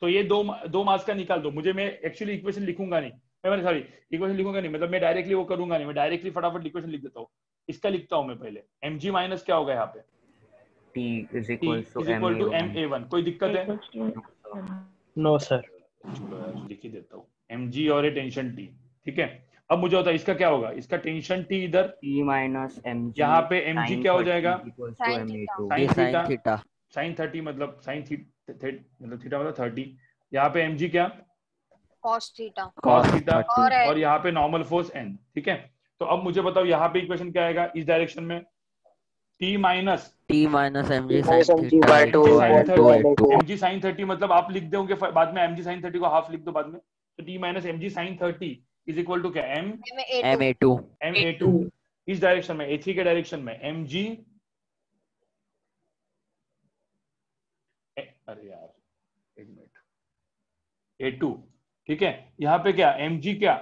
A: तो ये दो मास का निकाल दो मुझे। मैं एक्चुअली इक्वेशन लिखूंगा नहीं, मैं सॉरी इक्वेशन लिखूंगा नहीं, मतलब मैं डायरेक्टली वो करूंगा नहीं, मैं डायरेक्टली फटाफट इक्वेशन लिख देता हूँ। इसका लिखता हूँ मैं पहले, mg माइनस क्या होगा यहाँ पे,
I: T इज
A: t
I: इक्वल
A: इज इक्वल टू ma1। कोई दिक्कत है?
F: No sir.
A: चलो यार लिख ही देता हूँ, mg और ये टेंशन t, ठीक है। अब मुझे होता है इसका क्या होगा, इसका टेंशन t इधर,
I: T माइनस mg,
A: यहाँ पे mg क्या हो जाएगा,
D: Sin theta.
A: Sine
L: sin
A: theta,
L: theta
A: sine 30 मतलब साइन मतलब थीटा मतलब 30। यहाँ पे mg क्या,
D: cos theta.
A: cos थीटा,
D: और
A: और यहाँ पे नॉर्मल फोर्स n, ठीक है। तो अब मुझे बताओ यहाँ पे इक्वेशन क्या आएगा इस डायरेक्शन में, t minus
L: mg sin theta
I: by 2
A: mg sin 30, मतलब आप लिख दोगे बाद में mg sin 30 को हाफ लिख दो बाद में, तो t minus mg sin 30 is equal to क्या,
L: ma2
A: ma2। इस डायरेक्शन में a3 के डायरेक्शन में mg, अरे यार एक मिनट, a2, ठीक है। यहाँ पे क्या mg क्या,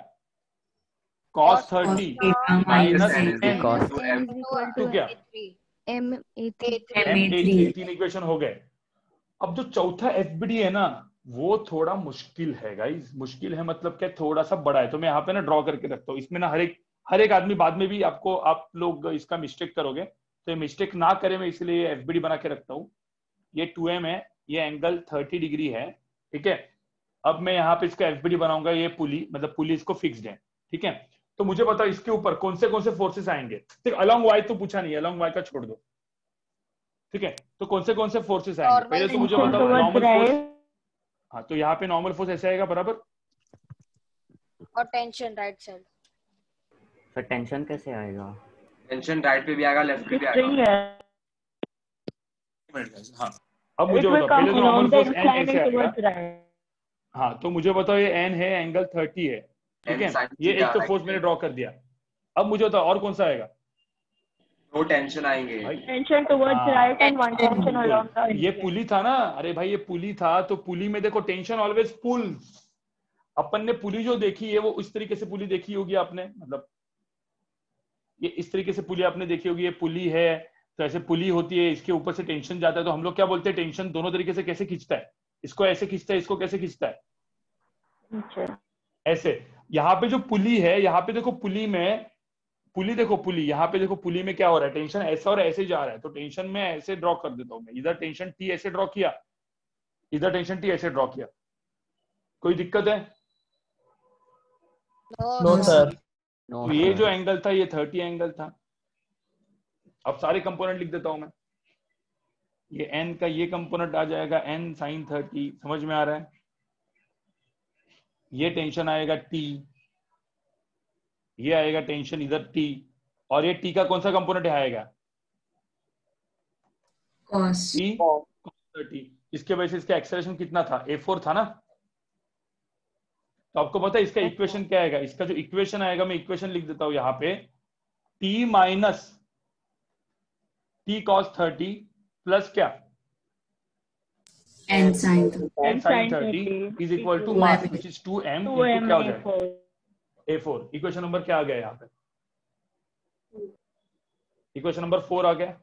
A: cos 30 minus n
L: cos
A: to क्या,
G: ma3
A: 3 इक्वेशन हो गए। अब जो चौथा एफबीडी है ना वो थोड़ा मुश्किल है गाइस, मुश्किल है मतलब क्या, थोड़ा सा बड़ा है। तो मैं यहाँ पे ना ड्रॉ करके रखता हूँ, इसमें ना हर एक आदमी बाद में भी आपको, आप लोग इसका मिस्टेक करोगे तो ये मिस्टेक ना करे, मैं इसलिए एफबीडी बना के रखता हूँ। ये 2m है, ये एंगल 30 डिग्री है, ठीक है। अब मैं यहाँ पे इसका एफबीडी बनाऊंगा, ये पुली मतलब पुली इसको फिक्स्ड है, ठीक है। तो मुझे बताओ इसके ऊपर कौन से फोर्सेस आएंगे, ठीक। अलोंग वाई तो पूछा नहीं, अलोंग वाई का छोड़ दो, ठीक है। तो कौन से फोर्सेस आएंगे पहले तो मुझे बताओ, नॉर्मल फोर्स, हाँ तो यहाँ पे नॉर्मल फोर्स ऐसे आएगा बराबर,
D: और tension right side.
I: Sir tension कैसे आएगा?
B: टेंशन राइट पे भी आएगा, लेफ्ट पे भी आएगा।
A: हाँ अब मुझे बताओ पहले तो नॉर्मल फोर्स n ऐसे आएगा, हाँ तो मुझे बताओ ये n है, एंगल 30 है, ठीक है। ये एक तो फोर्स मैंने ड्रॉ कर दिया। अब मुझे बताओ और कौन सा आएगा,
B: 2 टेंशन आएंगे,
G: tension towards right and 1 tension along the,
A: ये पुली था ना, अरे भाई ये पुली था, तो पुली में देखो टेंशन ऑलवेज पुल्स। अपन ने पुली जो देखी है वो इस तरीके से पुली देखी होगी आपने, मतलब ये इस तरीके से पुली आपने देखी होगी, ये पुली है तो ऐसे पुली होती है, इसके ऊपर से टेंशन जाता है, तो हम लोग क्या बोलते हैं, टेंशन दोनों तरीके से कैसे खींचता है, इसको ऐसे खींचता है, इसको कैसे खींचता है, ऐसे। यहाँ पे जो पुली है, यहाँ पे देखो पुली में, पुली देखो पुली, यहाँ पे देखो पुली में क्या हो रहा है, टेंशन ऐसा और ऐसे जा रहा है, तो टेंशन में ऐसे ड्रॉ कर देता हूं मैं, इधर टेंशन टी ऐसे ड्रॉ किया, इधर टेंशन टी ऐसे ड्रॉ किया। कोई दिक्कत है?
F: No sir.
A: तो ये जो एंगल था ये 30 एंगल था। अब सारे कंपोनेंट लिख देता हूं मैं, ये n का ये कंपोनेंट आ जाएगा n sin 30, समझ में आ रहा है। ये टेंशन आएगा t, ये आएगा टेंशन इधर t, और ये t का कौन सा कंपोनेंट आएगा,
K: cos
A: t cos 30। इसके वजह से इसका एक्सेलरेशन कितना था, a4 था ना। तो आपको पता है इसका इक्वेशन क्या आएगा, इसका जो इक्वेशन आएगा मैं इक्वेशन लिख देता हूं यहाँ पे, t minus t cos 30 plus क्या,
K: n sin
A: n sin 30 is equal to mass which is 2m into क्या हो जाएगा, a4। इक्वेशन नंबर क्या आ गया यहाँ पे, इक्वेशन नंबर 4 आ गया,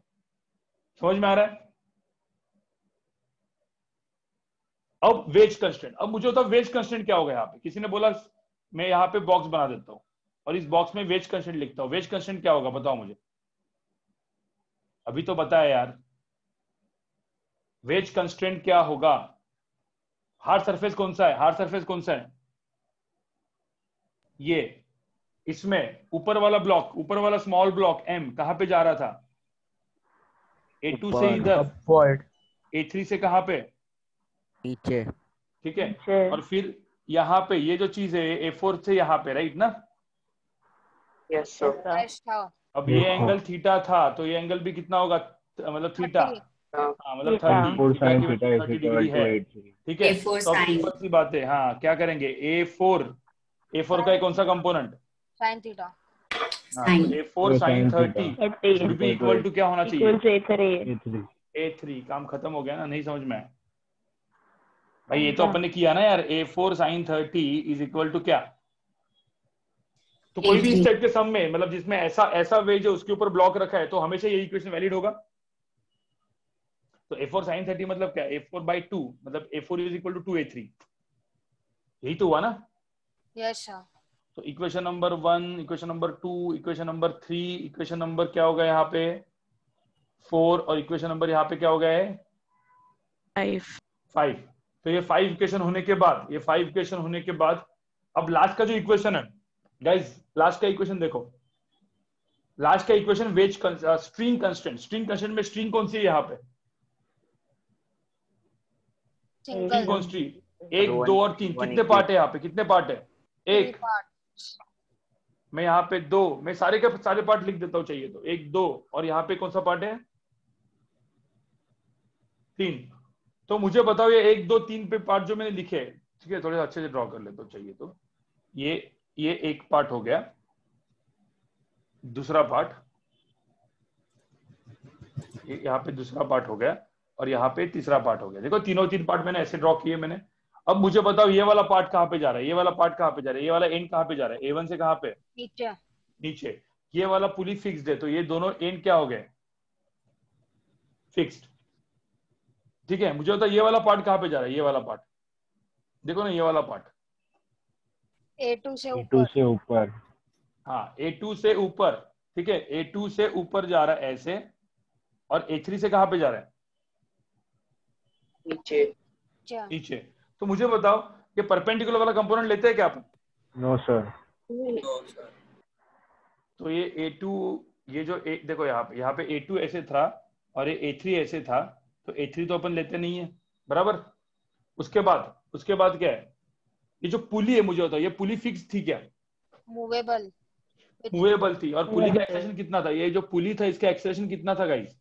A: समझ में आ रहा है। अब वेज कंस्टेंट, अब मुझे होता है वेज कंस्टेंट क्या होगा यहाँ पे, किसी ने बोला मैं यहाँ पे बॉक्स बना देता हूँ और इस बॉक्स में वेज कंस्टेंट लिखता हूँ। वेज कंस्टेंट क्या होगा बताओ मुझे, अभी तो बताया यार, वेज कंस्टेंट क्या होगा। हार्ड सरफेस कौन सा है, हार्ड सरफेस कौन सा है, ये इसमें ऊपर वाला ब्लॉक, ऊपर वाला स्मॉल ब्लॉक m कहाँ पे जा रहा था? A2 से इधर, A3 से कहाँ पे?
L: नीचे।
A: ठीक है, और फिर यहाँ पे ये जो चीज है A4 से यहाँ पे, राइट ना?
F: Yes sir.
A: अब ये एंगल थीटा था, तो ये एंगल भी कितना होगा? मतलब थीटा, हाँ मतलब 30 डिग्री है। ठीक है, तो सिंपल सी बात है, हाँ क्या करेंगे? A4 का कौन सा component?
D: Sine theta.
A: A4 sin 30 should be equal to क्या होना चाहिए? A3। काम खत्म हो गया ना? नहीं समझ में भाई? ये तो अपन ने किया ना यार। A4 sin 30 is equal to क्या? तो कोई भी इस टाइप के सम में, मतलब जिसमें ऐसा वेज है उसके ऊपर ब्लॉक रखा है, तो हमेशा ये इक्वेशन वैलिड होगा। तो A4 sin 30 मतलब क्या? A4/2 मतलब A4 is equal to 2A3। यही तो हुआ ना?
D: Yes sir.
A: तो equation number 1, equation number 2, equation number 3, equation number क्या होगा यहाँ पे? 4, और इक्वेशन नंबर यहाँ पे क्या हो गया है? 5। तो ये 5 इक्वेशन होने के बाद, ये 5 इक्वेशन होने के बाद अब लास्ट का जो इक्वेशन है गाइस, लास्ट का इक्वेशन देखो। लास्ट का equation wedge string constant. String constant में स्ट्रिंग कौन सी है यहाँ पे? स्ट्रिंग कौन सी? 1, 2 और 3। कितने पार्ट है यहाँ पे? कितने पार्ट है? 1। मैं यहाँ पे 2, मैं सारे के सारे पार्ट लिख देता हूँ चाहिए तो। 1, 2 और यहाँ पे कौन सा पार्ट है? 3। तो मुझे बताओ ये 1, 2, 3 पे पार्ट जो मैंने लिखे, ठीक है, थोड़े अच्छे से ड्रॉ कर लेता हूँ चाहिए तो। ये एक पार्ट हो गया, दूसरा पार्ट यहाँ पे दूसरा पार्ट हो गया, और यहाँ पे तीसरा पार्ट हो गया। देखो तीनों 3 पार्ट मैंने ऐसे ड्रॉ किए मैंने। अब मुझे बताओ ये वाला पार्ट कहाँ पे जा रहा है? ये वाला पार्ट कहाँ पे जा रहा है? ये वाला एंड कहाँ पे जा रहा है? A1 से कहाँ पे? नीचे। ये वाला पुली फिक्स्ड है, तो ये दोनों एंड क्या हो गए? फिक्स्ड। ठीक है, मुझे बताओ ये वाला पार्ट कहाँ पे जा रहा है? ये वाला पार्ट देखो ना, ये वाला पार्ट
D: A2 से
C: ऊपर।
A: हाँ, A2 से ऊपर। ठीक है, A2 से ऊपर जा रहा है ऐसे, और A3 से कहाँ पे जा रहा है? नीचे। तो मुझे बताओ ये परपेंडिकुलर वाला कंपोनेंट लेते हैं क्या अपन?
C: No sir.
A: तो ये A2, ये जो देखो यहाँ पे A2 ऐसे था और ये A3 ऐसे था, तो A3 तो अपन लेते नहीं है, बराबर। उसके बाद क्या है? ये जो पुली है, मुझे बताओ ये पुली फिक्स थी क्या? मूवेबल थी। और पुली का एक्सेलेरेशन कितना था? ये जो पुली था इसका एक्सेलेरेशन कितना था गाइस?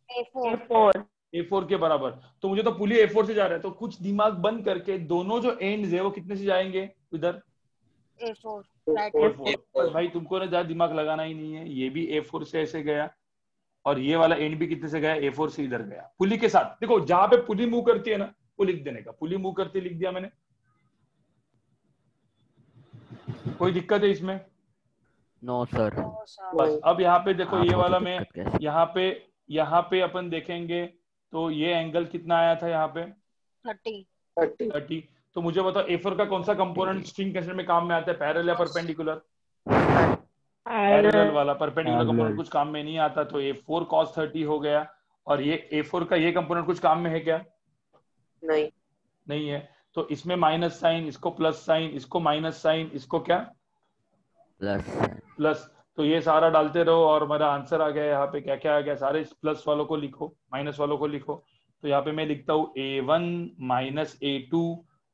A: A4 के बराबर। तो मुझे तो पुली A4 से जा रहा है, तो कुछ दिमाग बंद करके दोनों जो एंड्स है वो कितने से जाएंगे? इधर A4। भाई तुमको ना ज्यादा दिमाग लगाना ही नहीं है। ये भी A4 से ऐसे गया, और ये वाला एंड भी कितने से गया? A4 से इधर गया पुली के साथ। देखो जहां पे पुली मूव करती है ना, वो लिख देने का। पुली मूव करती लिख दिया मैंने। कोई दिक्कत है इसमें?
L: No sir.
A: बस अब यहाँ पे देखो, ये वाला में यहाँ पे अपन देखेंगे तो ये एंगल कितना आया था यहाँ पे? 30। तो मुझे बताओ A4 का कौन सा कंपोनेंट स्ट्रिंग कंस्टेंट में काम में आता है? पैरेलल या परपेंडिकुलर? पैरेलल वाला। परपेंडिकुलर कंपोनेंट कुछ काम में नहीं आता, तो A4 cos 30 हो गया। और ये A4 का ये कंपोनेंट कुछ काम में है क्या? नहीं है। तो इसमें माइनस साइन, इसको प्लस साइन, इसको माइनस साइन, इसको क्या? प्लस। तो ये सारा डालते रहो और मेरा आंसर आ गया। यहाँ पे क्या क्या आ गया? सारे प्लस वालों को लिखो, माइनस वालों को लिखो। तो यहाँ पे मैं लिखता हूँ A1 माइनस A2,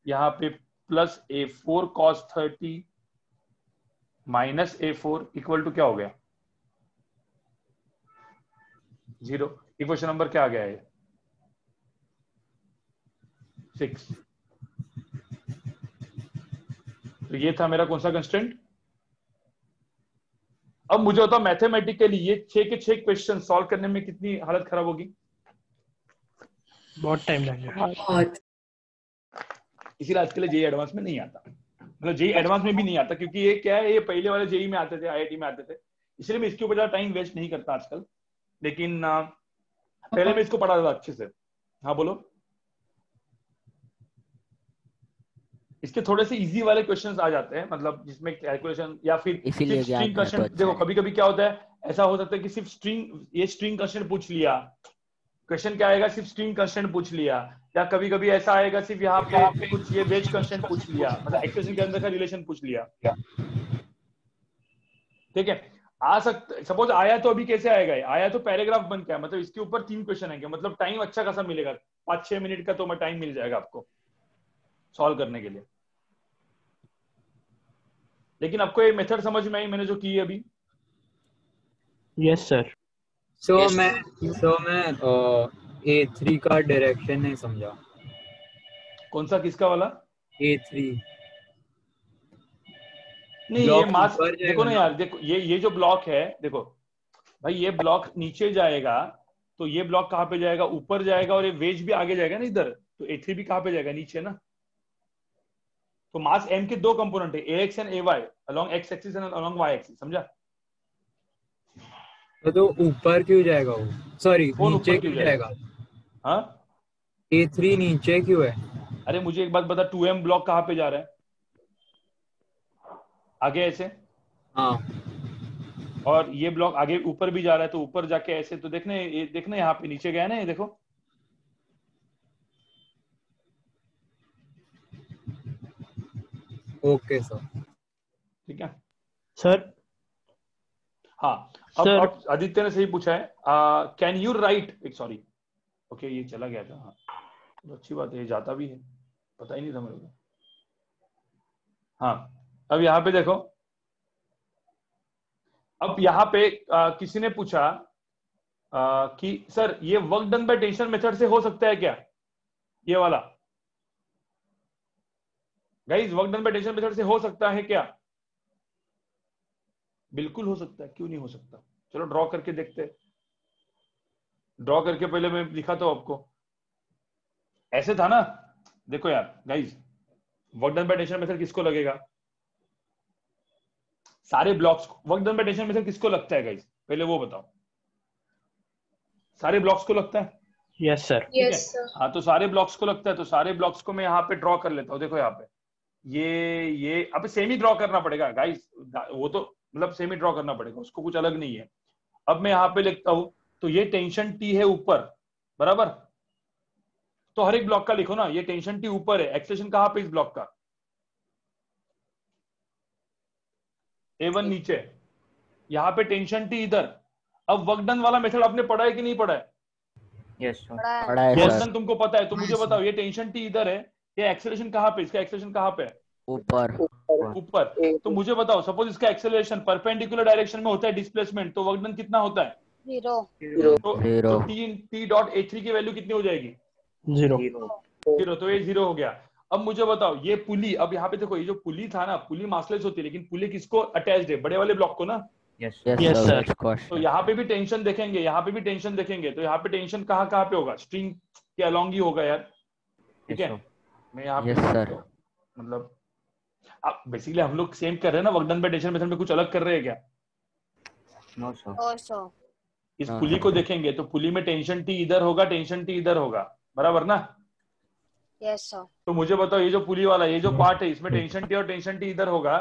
A: यहाँ पे plus A4 cos 30 minus A4 equal to क्या हो गया? 0। इक्वेशन नंबर क्या आ गया है? 6। तो ये था मेरा कौन सा कंस्टेंट? अब मुझे बताओ मैथमेटिकली ये 6 के 6 क्वेश्चन सॉल्व करने में कितनी हालत खराब होगी?
F: बहुत टाइम लगेगा।
A: इसीलिए आज के लिए जेई एडवांस में नहीं आता, मतलब जेई एडवांस में भी नहीं आता, क्योंकि ये क्या है, ये पहले वाले जेई में आते थे, आईआईटी में आते थे, इसलिए मैं इसके ऊपर ज्यादा टाइम वेस्ट नहीं करता आजकल। लेकिन पहले मैं इसको पढ़ा था अच्छे से। हाँ बोलो। इसके थोड़े से इजी वाले क्वेश्चंस आ जाते हैं, मतलब जिसमें कैलकुलेशन या फिर स्ट्रिंग कंस्टेंट। देखो कभी कभी क्या होता है, ऐसा हो सकता है कि सिर्फ स्ट्रिंग कंस्टेंट पूछ लिया, क्वेश्चन क्या आएगा, सिर्फ स्ट्रिंग कंस्टेंट पूछ लिया, या कभी कभी ऐसा आएगा सिर्फ यहाँ पे कुछ ये वेज कंस्टेंट पूछ लिया, मतलब एक्सप्रेशन के अंदर का रिलेशन पूछ लिया। ठीक है, आ सकता, सपोज आया तो अभी कैसे आएगा, आया तो पैराग्राफ बन के, मतलब इसके ऊपर 3 क्वेश्चन है, मतलब टाइम अच्छा खासा मिलेगा, 5-6 मिनट का तो मैं टाइम मिल जाएगा आपको सॉल्व करने के लिए। लेकिन आपको ये मेथड समझ में आई मैंने जो की है अभी?
F: Yes sir.
M: सो मैं A3 का डायरेक्शन नहीं समझा।
A: कौन सा, किसका वाला?
M: A3
A: नहीं, ये मास देखो ना यार, देखो ये जो ब्लॉक है, देखो भाई ये ब्लॉक नीचे जाएगा तो ये ब्लॉक कहाँ पे जाएगा, ऊपर जाएगा, और ये वेज भी आगे जाएगा ना इधर, तो A3 भी कहाँ पे जाएगा, नीचे ना। तो मास m के 2 कंपोनेंट है, ax and ay along x axis and along y axis, समझा?
M: तो ऊपर क्यों जाएगा वो, सॉरी नीचे क्यों जाएगा?
A: हाँ,
M: A3 नीचे क्यों है?
A: अरे मुझे एक बात बता, 2m ब्लॉक कहाँ पे जा रहा है, आगे ऐसे,
M: हाँ,
A: और ये ब्लॉक आगे ऊपर भी जा रहा है, तो ऊपर जाके ऐसे, तो देखने यहाँ पे नीचे गया ना, ये देखो,
M: ओके सर,
A: ठीक है
F: सर।
A: हाँ, अब आदित्य ने सही पूछा है, can you right, sorry okay ये चला गया था, हाँ तो अच्छी बात है, ये जाता भी है, पता ही नहीं था मेरे को। हाँ, अब यहाँ पे देखो, अब यहाँ पे किसी ने पूछा कि सर ये work done by tension method से हो सकता है क्या, ये वाला guys, work done by tension method से हो सकता है क्या? बिल्कुल हो सकता है, क्यों नहीं हो सकता? चलो ड्रॉ करके देखते हैं। ड्रॉ करके पहले मैं दिखाता हूं आपको, ऐसे था ना, देखो यार guys, work done by tension method किसको लगेगा, सारे ब्लॉक्स को। Work done by tension method किसको लगता है गाइस, पहले वो बताओ, सारे ब्लॉक्स को लगता है?
F: Yes sir.
A: Yes sir. हाँ, तो सारे ब्लॉक्स को लगता है, तो सारे ब्लॉक्स को मैं यहाँ पे ड्रॉ कर लेता हूँ। देखो यहाँ पे ये अब सेम ही ड्रॉ करना पड़ेगा गाइस, वो तो मतलब सेम ही ड्रॉ करना पड़ेगा, उसको कुछ अलग नहीं है। अब मैं यहाँ पे लिखता हूं, तो ये टेंशन T है ऊपर, बराबर, तो हर एक ब्लॉक का लिखो ना, ये टेंशन T ऊपर है, एक्सेलेरेशन कहाँ पे इस ब्लॉक का, A1 नीचे, यहाँ पे टेंशन T इधर। अब वर्क डन वाला मेथड आपने पढ़ा है कि नहीं पढ़ा है?
I: यस सर,
L: पढ़ा है
A: वर्क
L: सर।
A: डन तुमको पता है, तो मुझे बताओ ये टेंशन T इधर है, ये एक्सेलेरेशन कहाँ पे, इसका एक्सेलेरेशन कहाँ पे है?
L: ऊपर।
A: ऊपर। तो मुझे बताओ, सपोज इसका एक्सेलरेशन परपेंडिकुलर डायरेक्शन में होता है डिस्प्लेसमेंट, तो वर्क डन कितना होता है?
D: 0।
A: तो T डॉट A3 की वैल्यू कितनी हो जाएगी?
F: 0।
A: तो ये 0 हो गया। अब मुझे बताओ ये पुली, अब यहाँ पे देखो, ये जो पुली था ना, पुली मासलेस होती है, लेकिन पुली किसको अटैच्ड है? बड़े वाले ब्लॉक को ना।
I: Yes
F: sir.
A: तो यहाँ पे भी टेंशन देखेंगे, यहाँ पे भी टेंशन देखेंगे, तो यहाँ पे टेंशन कहाँ कहाँ पे होगा? स्ट्रिंग के अलॉन्ग ही होगा यार, ठीक है। मैं यहाँ पे मतलब अब बेसिकली हम लोग सेम कर रहे हैं ना, work done by tension method में कुछ अलग कर रहे हैं क्या?
I: No sir.
A: इस पुली को देखेंगे तो पुली में टेंशन T इधर होगा, टेंशन T इधर होगा, बराबर ना?
D: Yes sir.
A: तो मुझे बताओ, ये जो पुली वाला ये जो पार्ट है, इसमें टेंशन T और टेंशन T इधर होगा,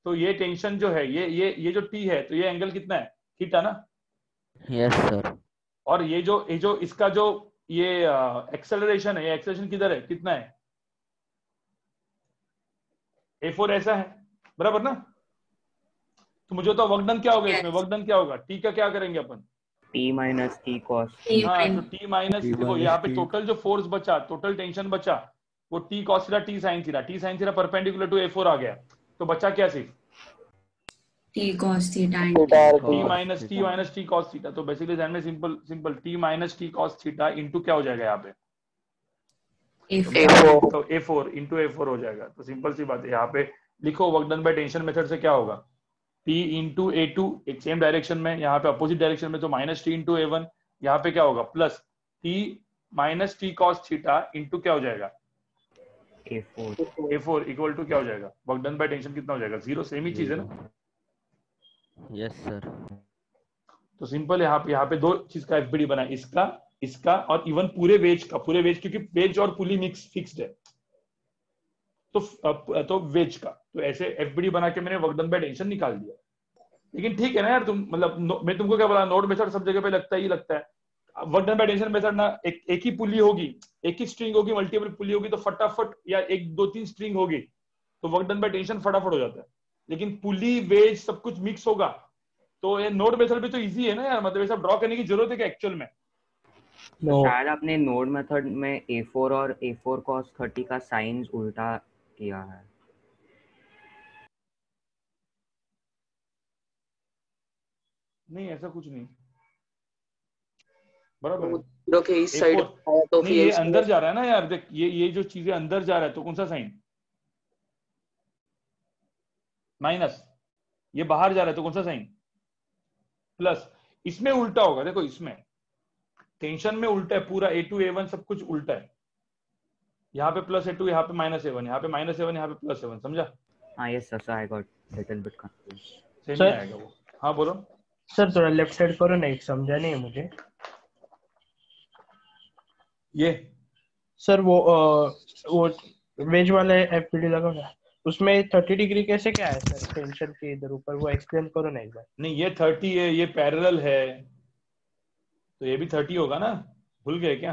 A: तो ये टेंशन जो है, ये जो T है, तो ये एंगल कितना है? थीटा ना?
L: Yes sir.
A: और ये जो इसका जो ये एक्सेलरेशन है, ये एक्सेलरेशन किधर है, कितना है? A4 ऐसा है, बराबर ना? तो मुझे तो वर्क डन क्या होगा इसमें? वर्क डन क्या होगा? T का क्या करेंगे अपन?
I: T minus T cos.
A: हाँ, तो T माइनस, देखो यहाँ पे टोटल जो फोर्स बचा, टोटल टेंशन बचा, वो T cos theta, T sin theta, T sin theta perpendicular to A4 आ गया, तो बचा क्या सिर्फ?
K: T cos theta
A: T minus T cos theta. तो बेसिकली ध्यान में simple T minus T cos theta into क्या हो जाएगा यहाँ पे?
K: A4।
A: तो A4 इंटू A4 हो जाएगा। तो सिंपल सी बात है, यहाँ पे लिखो work done by tension method से क्या होगा? T इंटू A2, एक सेम डायरेक्शन में, यहाँ पे अपोजिट डायरेक्शन में, तो माइनस T इंटू A1, यहाँ पे क्या होगा? Plus T minus T cos theta into क्या हो जाएगा? A4 इक्वल टू क्या हो जाएगा? वर्क डन बाय टेंशन कितना हो जाएगा? 0। सेम ही चीज है ना?
L: Yes sir.
A: तो सिंपल यहाँ पे दो चीज का एफबीडी बना, इसका और इवन पूरे वेज का, क्योंकि वेज और पुली मिक्स फिक्स्ड है, तो वेज का, तो ऐसे एफबीडी बना के मैंने वर्क डन बाय टेंशन निकाल दिया। लेकिन ठीक है ना यार, तुम मतलब मैं तुमको क्या बोला, नोड मेथड सब जगह पे लगता है। Work done by tension method ना, एक ही पुली होगी, एक ही स्ट्रिंग होगी, मल्टीपल पुली होगी, तो फटाफट, या 1-2-3 स्ट्रिंग होगी, तो वर्क डन बाय टेंशन फटाफट हो जाता है। लेकिन पुली वेज सब कुछ मिक्स होगा, तो ये नोड मेथड भी तो इजी है ना यार, मतलब ये सब ड्रॉ करने की जरूरत है क्या एक्चुअल में?
I: तो शायद आपने नोड मेथड में A4 और A4 cos 30 का साइंस उल्टा किया है।
A: नहीं ऐसा कुछ नहीं, बराबर है।
N: जीरो के इस साइड
A: तो नहीं ये अंदर जा रहा है ना यार, देख ये जो चीजें अंदर जा रहा है तो कौन सा साइन? माइनस। ये बाहर जा रहा है तो कौन सा साइन? प्लस। इसमें उल्टा होगा, देखो इसमें टेंशन में उल्टा है पूरा, A2 A1 सब कुछ उल्टा है। यहाँ पे प्लस A2, यहाँ पे माइनस A1, यहाँ पे माइनस A1, यहाँ पे प्लस A1, समझा?
I: हाँ yes sir, I got little bit confuse.
A: Same ही आएगा वो। हाँ बोलो
F: सर, थोड़ा लेफ्ट साइड करो ना, एक समझा नहीं है मुझे।
A: ये
F: सर वो वेज वाला एफपीडी लगाओ ना, उसमें 30 डिग्री कैसे क्या है सर टेंशन के इधर ऊपर, वो एक्सप्लेन करो ना एक बार।
A: नहीं ये 30 है, ये पैरेलल है, तो ये भी 30 होगा ना, भूल गए क्या?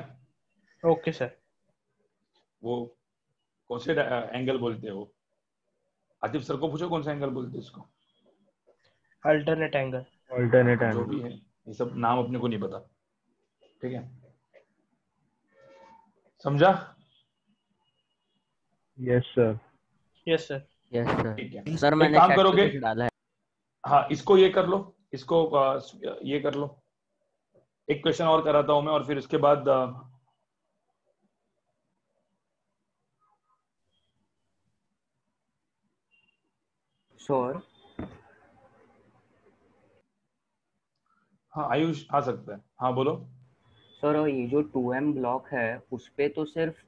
F: Okay sir.
A: वो कौन से एंगल बोलते हैं वो? आतिफ सर को पूछो कौन सा एंगल बोलते हैं इसको?
F: Alternate angle.
C: अल्टरनेट
A: जो
C: एंगल
A: भी है, ये सब नाम अपने को नहीं पता, ठीक है? समझा?
C: Yes sir.
F: Yes sir.
L: Yes
A: ठीक
L: सर।
A: है
L: सर
A: एक
L: मैंने
A: काम
L: chat पे
A: करोगे,
L: कुछ डाला है।
A: हाँ इसको ये कर लो, इसको ये कर लो, एक क्वेश्चन और कराता हूं मैं और फिर उसके बाद
I: सर
A: हाँ आयुष आ सकता है, हाँ बोलो।
I: सर ये जो 2m ब्लॉक है उस पे तो सिर्फ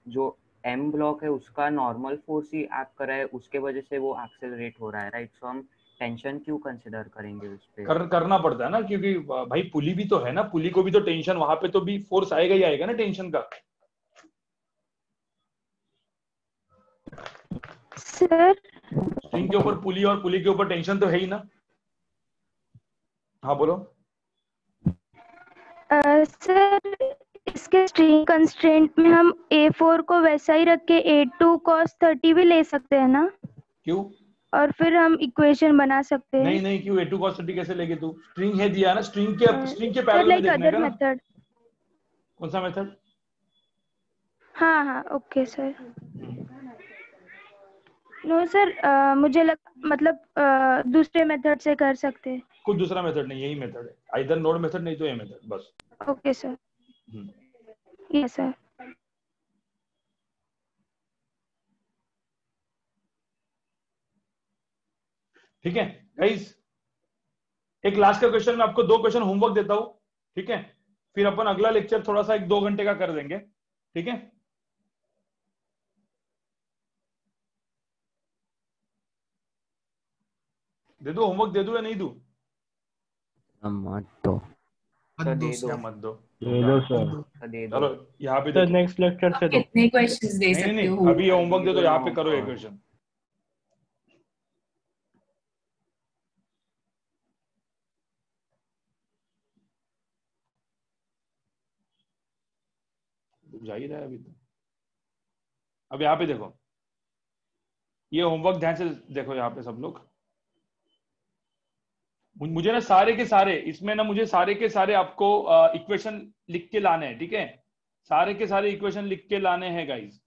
I: जो m ब्लॉक है उसका नॉर्मल फोर्स ही एक्ट कर रहा है, उसके वजह से वो एक्सेलरेट हो रहा है, राइट? सो हम टेंशन क्यों कंसिडर करेंगे उस पे?
A: करना पड़ता है ना, क्योंकि भाई पुली भी तो है ना, पुली को भी तो टेंशन, वहां पे तो भी फोर्स आएगा ही आएगा ना टेंशन का।
G: सर
A: स्ट्रिंग के ऊपर पुली और पुली के ऊपर टेंशन तो है ही ना। हाँ बोलो।
G: सर इसके स्ट्रिंग कंस्ट्रेंट में हम A4 को वैसा ही रख के A2 cos 30 भी ले सकते हैं ना?
A: क्यों?
G: और फिर हम इक्वेशन बना सकते हैं।
A: नहीं नहीं, क्यों A2 cos 30 कैसे लेगे तू? स्ट्रिंग है दिया ना, स्ट्रिंग के पैरेलल में
G: लाइक
A: देखने
G: अदर
A: का ना।
G: मेथड।
A: कौन सा मेथड?
G: हाँ हाँ ओके सर। नो सर मुझे मतलब दूसरे मेथड से कर सकते हैं।
A: कुछ दूसरा मेथड नहीं, यही मेथड है, आइदर नोड मेथड नहीं तो ये मेथड, बस।
G: Okay sir. Yes sir.
A: ठीक है गाइस, एक लास्ट का क्वेश्चन, मैं आपको 2 क्वेश्चन होमवर्क देता हूं, ठीक है? फिर अपन अगला लेक्चर थोड़ा सा 1-2 घंटे का कर देंगे, ठीक है? दे दो होमवर्क, दे दो या नहीं दो?
L: मत दो।
A: मत दो
C: दे दो सर।
A: चलो यहाँ पे
F: सर नेक्स्ट लेक्चर से दो।
K: कितने क्वेश्चंस दे सकते
A: नहीं
K: हो?
A: अभी ये होमवर्क दे दो, यहाँ पे करो ये क्वेश्चन। जा ही रहा है अभी तो। अब यहाँ पे देखो, ये होमवर्क ध्यान से देखो यहाँ पे सब लोग। मुझे ना सारे के सारे इसमें ना, मुझे सारे के सारे आपको इक्वेशन लिख के लाने हैं, ठीक है? सारे के सारे इक्वेशन लिख के लाने हैं गाइस,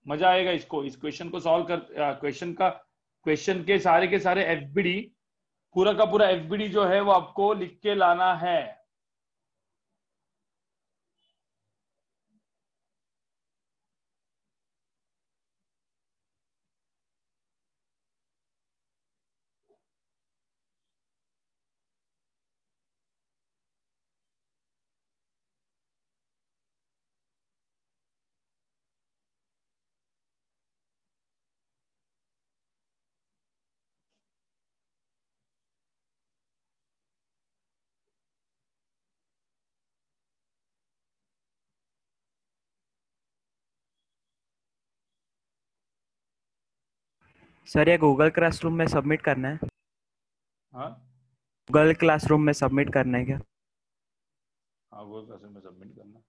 A: मजा आएगा इसको, इस क्वेश्चन को सॉल्व कर, क्वेश्चन के सारे एफबीडी, पूरा का पूरा एफबीडी जो है वो आपको लिख के लाना है।
O: सर ये गूगल क्लासरूम में सबमिट करना है?
A: हाँ
O: गूगल क्लासरूम में सबमिट करना है क्या?
A: हाँ वो कैसे में सबमिट करना,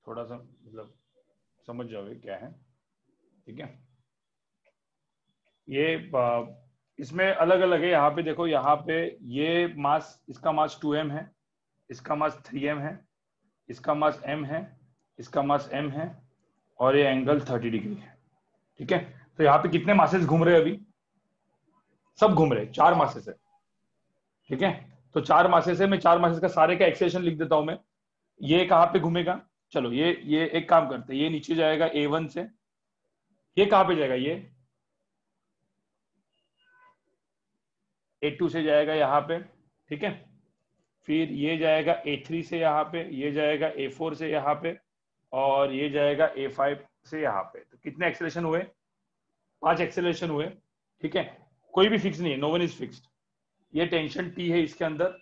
A: थोड़ा सा मतलब समझ जाओगे क्या है, ठीक है? ये इसमें अलग अलग है। यहाँ पे देखो, यहाँ पे ये मास, इसका मास 2m है, इसका मास 3m है, इसका मास m है, इसका मास m है, और ये एंगल 30 डिग्री है। ठीक है, तो यहाँ पे कितने मासेस घूम रहे हैं अभी? सब घूम रहे, 4 मासेस है। ठीक है, तो 4 मासेस है, मैं 4 मासेस का सारे का एक्सेलेरेशन लिख देता हूं मैं। ये कहाँ पे घूमेगा? चलो ये एक काम करते हैं, ये नीचे जाएगा A1 से, ये कहाँ पे जाएगा? ये A2 से जाएगा यहाँ पे। ठीक है, फिर ये जाएगा A3 से यहाँ पे, ये जाएगा A4 से यहाँ पे, और ये जाएगा A5 से यहाँ पे। तो कितने एक्सेलेरेशन हुए? 5 एक्सेलेरेशन हुए। ठीक है, कोई भी फिक्स नहीं है, नो वन इज फिक्स्ड। ये टेंशन T है इसके अंदर,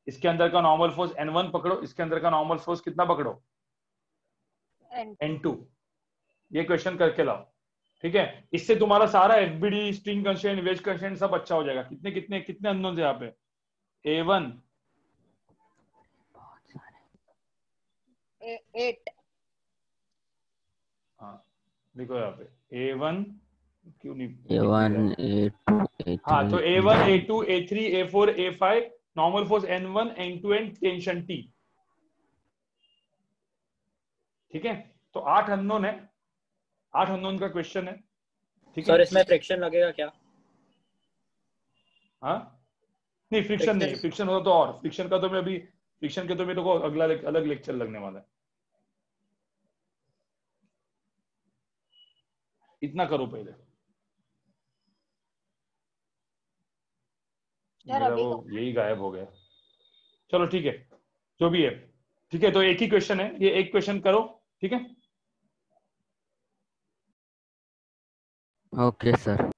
A: इसके अंदर का नॉर्मल फोर्स N1 पकड़ो, इसके अंदर का नॉर्मल फोर्स कितना पकड़ो? N2। ये क्वेश्चन करके लाओ। ठीक है, इससे तुम्हारा सारा FBD, string constraint, wedge constraint सब अच्छा हो जाएगा। कितने कितने कितने अननोन है यहाँ पे? A1
D: 8।
A: हाँ देखो यहाँ पे A1 क्यों नहीं?
L: A1 A2 A3
A: हाँ, तो A1 A2 A3 A4 A5, normal force N1 N2 and tension T। ठीक है, तो 8 अननोन है, 8 अननोन का क्वेश्चन है। ठीक है
H: सर, इसमें फ्रिक्शन लगेगा क्या?
A: हाँ नहीं, फ्रिक्शन नहीं है। फ्रिक्शन होता तो, और फ्रिक्शन का तो मैं अभी, फ्रिक्शन के तो मेरे को अगला अलग लेक्चर लगने वाला है। इतना करो पहले।
D: यार
A: मेरा
D: अभी
A: वो यही गायब हो गया। चलो ठीक है, जो भी है। ठीक है, तो एक ही क्वेश्चन है, ये एक क्वेश्चन करो। ठीक है,
L: ओके सर।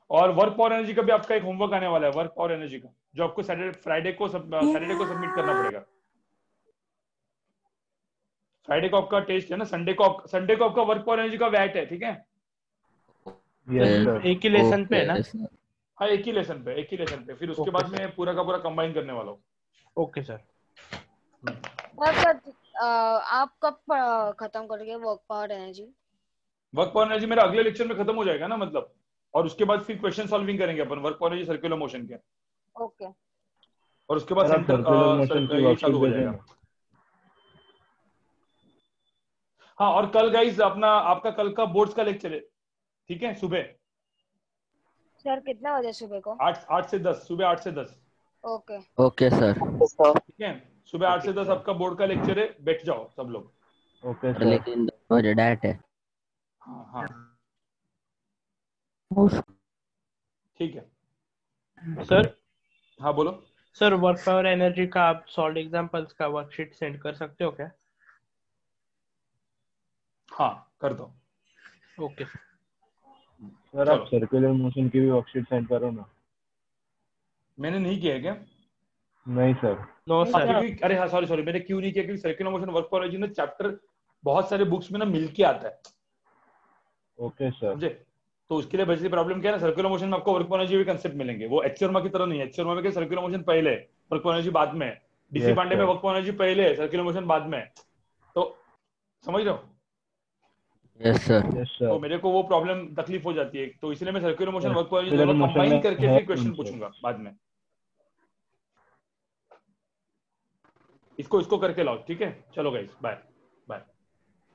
A: और वर्क पावर एनर्जी का भी आपका एक होमवर्क आने वाला है, वर्क पावर एनर्जी का, जो आपको सैटरडे को सबमिट करना पड़ेगा। फ्राइडे को आपका टेस्ट है ना, संडे को आपका वर्क पावर एनर्जी का वैट है। ठीक है,
F: एक ही लेसन पे है ना?
A: हाँ, एक ही लेसन पे, फिर उसके बाद में पूरा का पूरा कंबाइन करने वाला हूँ।
F: Okay sir.
D: आप कब खत्म करोगे work power energy?
A: Work power energy मेरा अगले लेक्चर में खत्म हो जाएगा ना, मतलब, और उसके बाद फिर क्वेश्चन सॉल्विंग करेंगे अपन work power energy circular motion के।
D: ओके,
A: और उसके बाद चालू हो जाएगा। हाँ, और कल गाइज आपका कल का बोर्ड्स का लेक्चर है। ठीक है, सुबह
D: सर कितना बजे सुबह को?
A: 8 से 10, सुबह 8 से 10।
D: Okay
L: okay sir.
A: ठीक है, सुबह 8 से 10 आपका बोर्ड का लेक्चर है, बैठ जाओ सब लोग।
C: Okay sir.
L: लेकिन 10 बजे डाइट है।
A: हाँ ठीक है
F: सर।
A: हाँ बोलो
F: सर, वर्क पावर एनर्जी का आप सॉल्व एग्जांपल्स का वर्कशीट सेंड कर सकते हो क्या?
A: हाँ कर दो।
F: ओके
C: सर, आप सर्कुलर मोशन की भी वर्कशीट सेंड करो ना।
A: मैंने नहीं किया है क्या?
C: नहीं सर।
F: No sir.
A: अरे हाँ, सॉरी, मैंने क्यों नहीं किया? क्योंकि circular motion work power energy ना चैप्टर बहुत सारे बुक्स में ना मिलके आता है।
C: Okay sir.
A: समझे? तो उसके लिए बेसिक प्रॉब्लम क्या है ना, सर्कुलर मोशन में आपको वर्क पावर एनर्जी भी कंसेप्ट मिलेंगे। वो एच शर्मा की तरह नहीं है। एच शर्मा में सर्कुलर मोशन पहले है, वर्क पावर एनर्जी बाद में। डीसी पांडे में वर्क पावर एनर्जी पहले है, सर्कुलर मोशन बाद में। तो समझ रहे हो?
L: Yes sir.
A: तो मेरे को वो प्रॉब्लम तकलीफ हो जाती है, तो इसलिए मैं circular motion work power energy दोनों कंबाइन करके फिर क्वेश्चन पूछूंगा बाद में। इसको करके लाओ। ठीक है, चलो guys, bye bye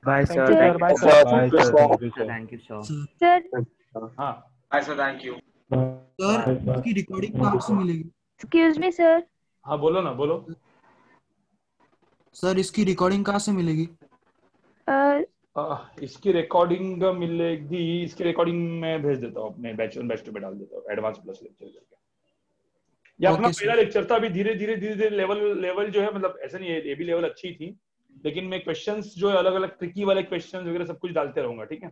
O: bye sir.
F: Bye sir.
I: Thank you sir.
G: Sir.
A: हाँ
B: bye sir, thank you
N: sir, इसकी रिकॉर्डिंग कहाँ से मिलेगी?
G: Excuse me sir.
A: हाँ बोलो ना, बोलो।
N: सर, इसकी रिकॉर्डिंग कहाँ से मिलेगी?
A: इसकी रिकॉर्डिंग मिलेगी, इसकी रिकॉर्डिंग मैं भेज देता हूँ अपने बैच टू पे डाल देता हूँ, एडवांस प्लस लेक्चर करके। ये अपना पहला लेक्चर था। अभी धीरे धीरे लेवल जो है, मतलब ऐसा नहीं है, ये भी लेवल अच्छी थी, लेकिन मैं क्वेश्चंस जो है अलग अलग ट्रिकी वाले क्वेश्चंस वगैरह सब कुछ डालते रहूंगा। ठीक है,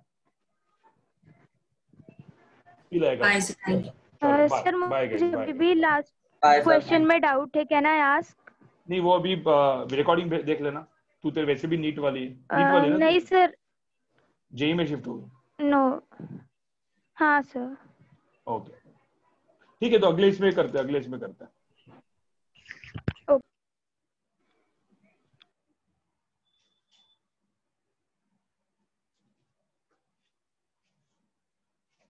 G: सर मुझे भी लास्ट क्वेश्चन में डाउट है, कैन आई आस्क?
A: नहीं, वो अभी रिकॉर्डिंग देख लेना। तू तो वैसे भी नीट वाली है ना?
G: नहीं सर,
A: जेई में शिफ्ट होगी।
G: नो। हाँ सर।
A: ओके ठीक है, तो अगले इसमें करते हैं।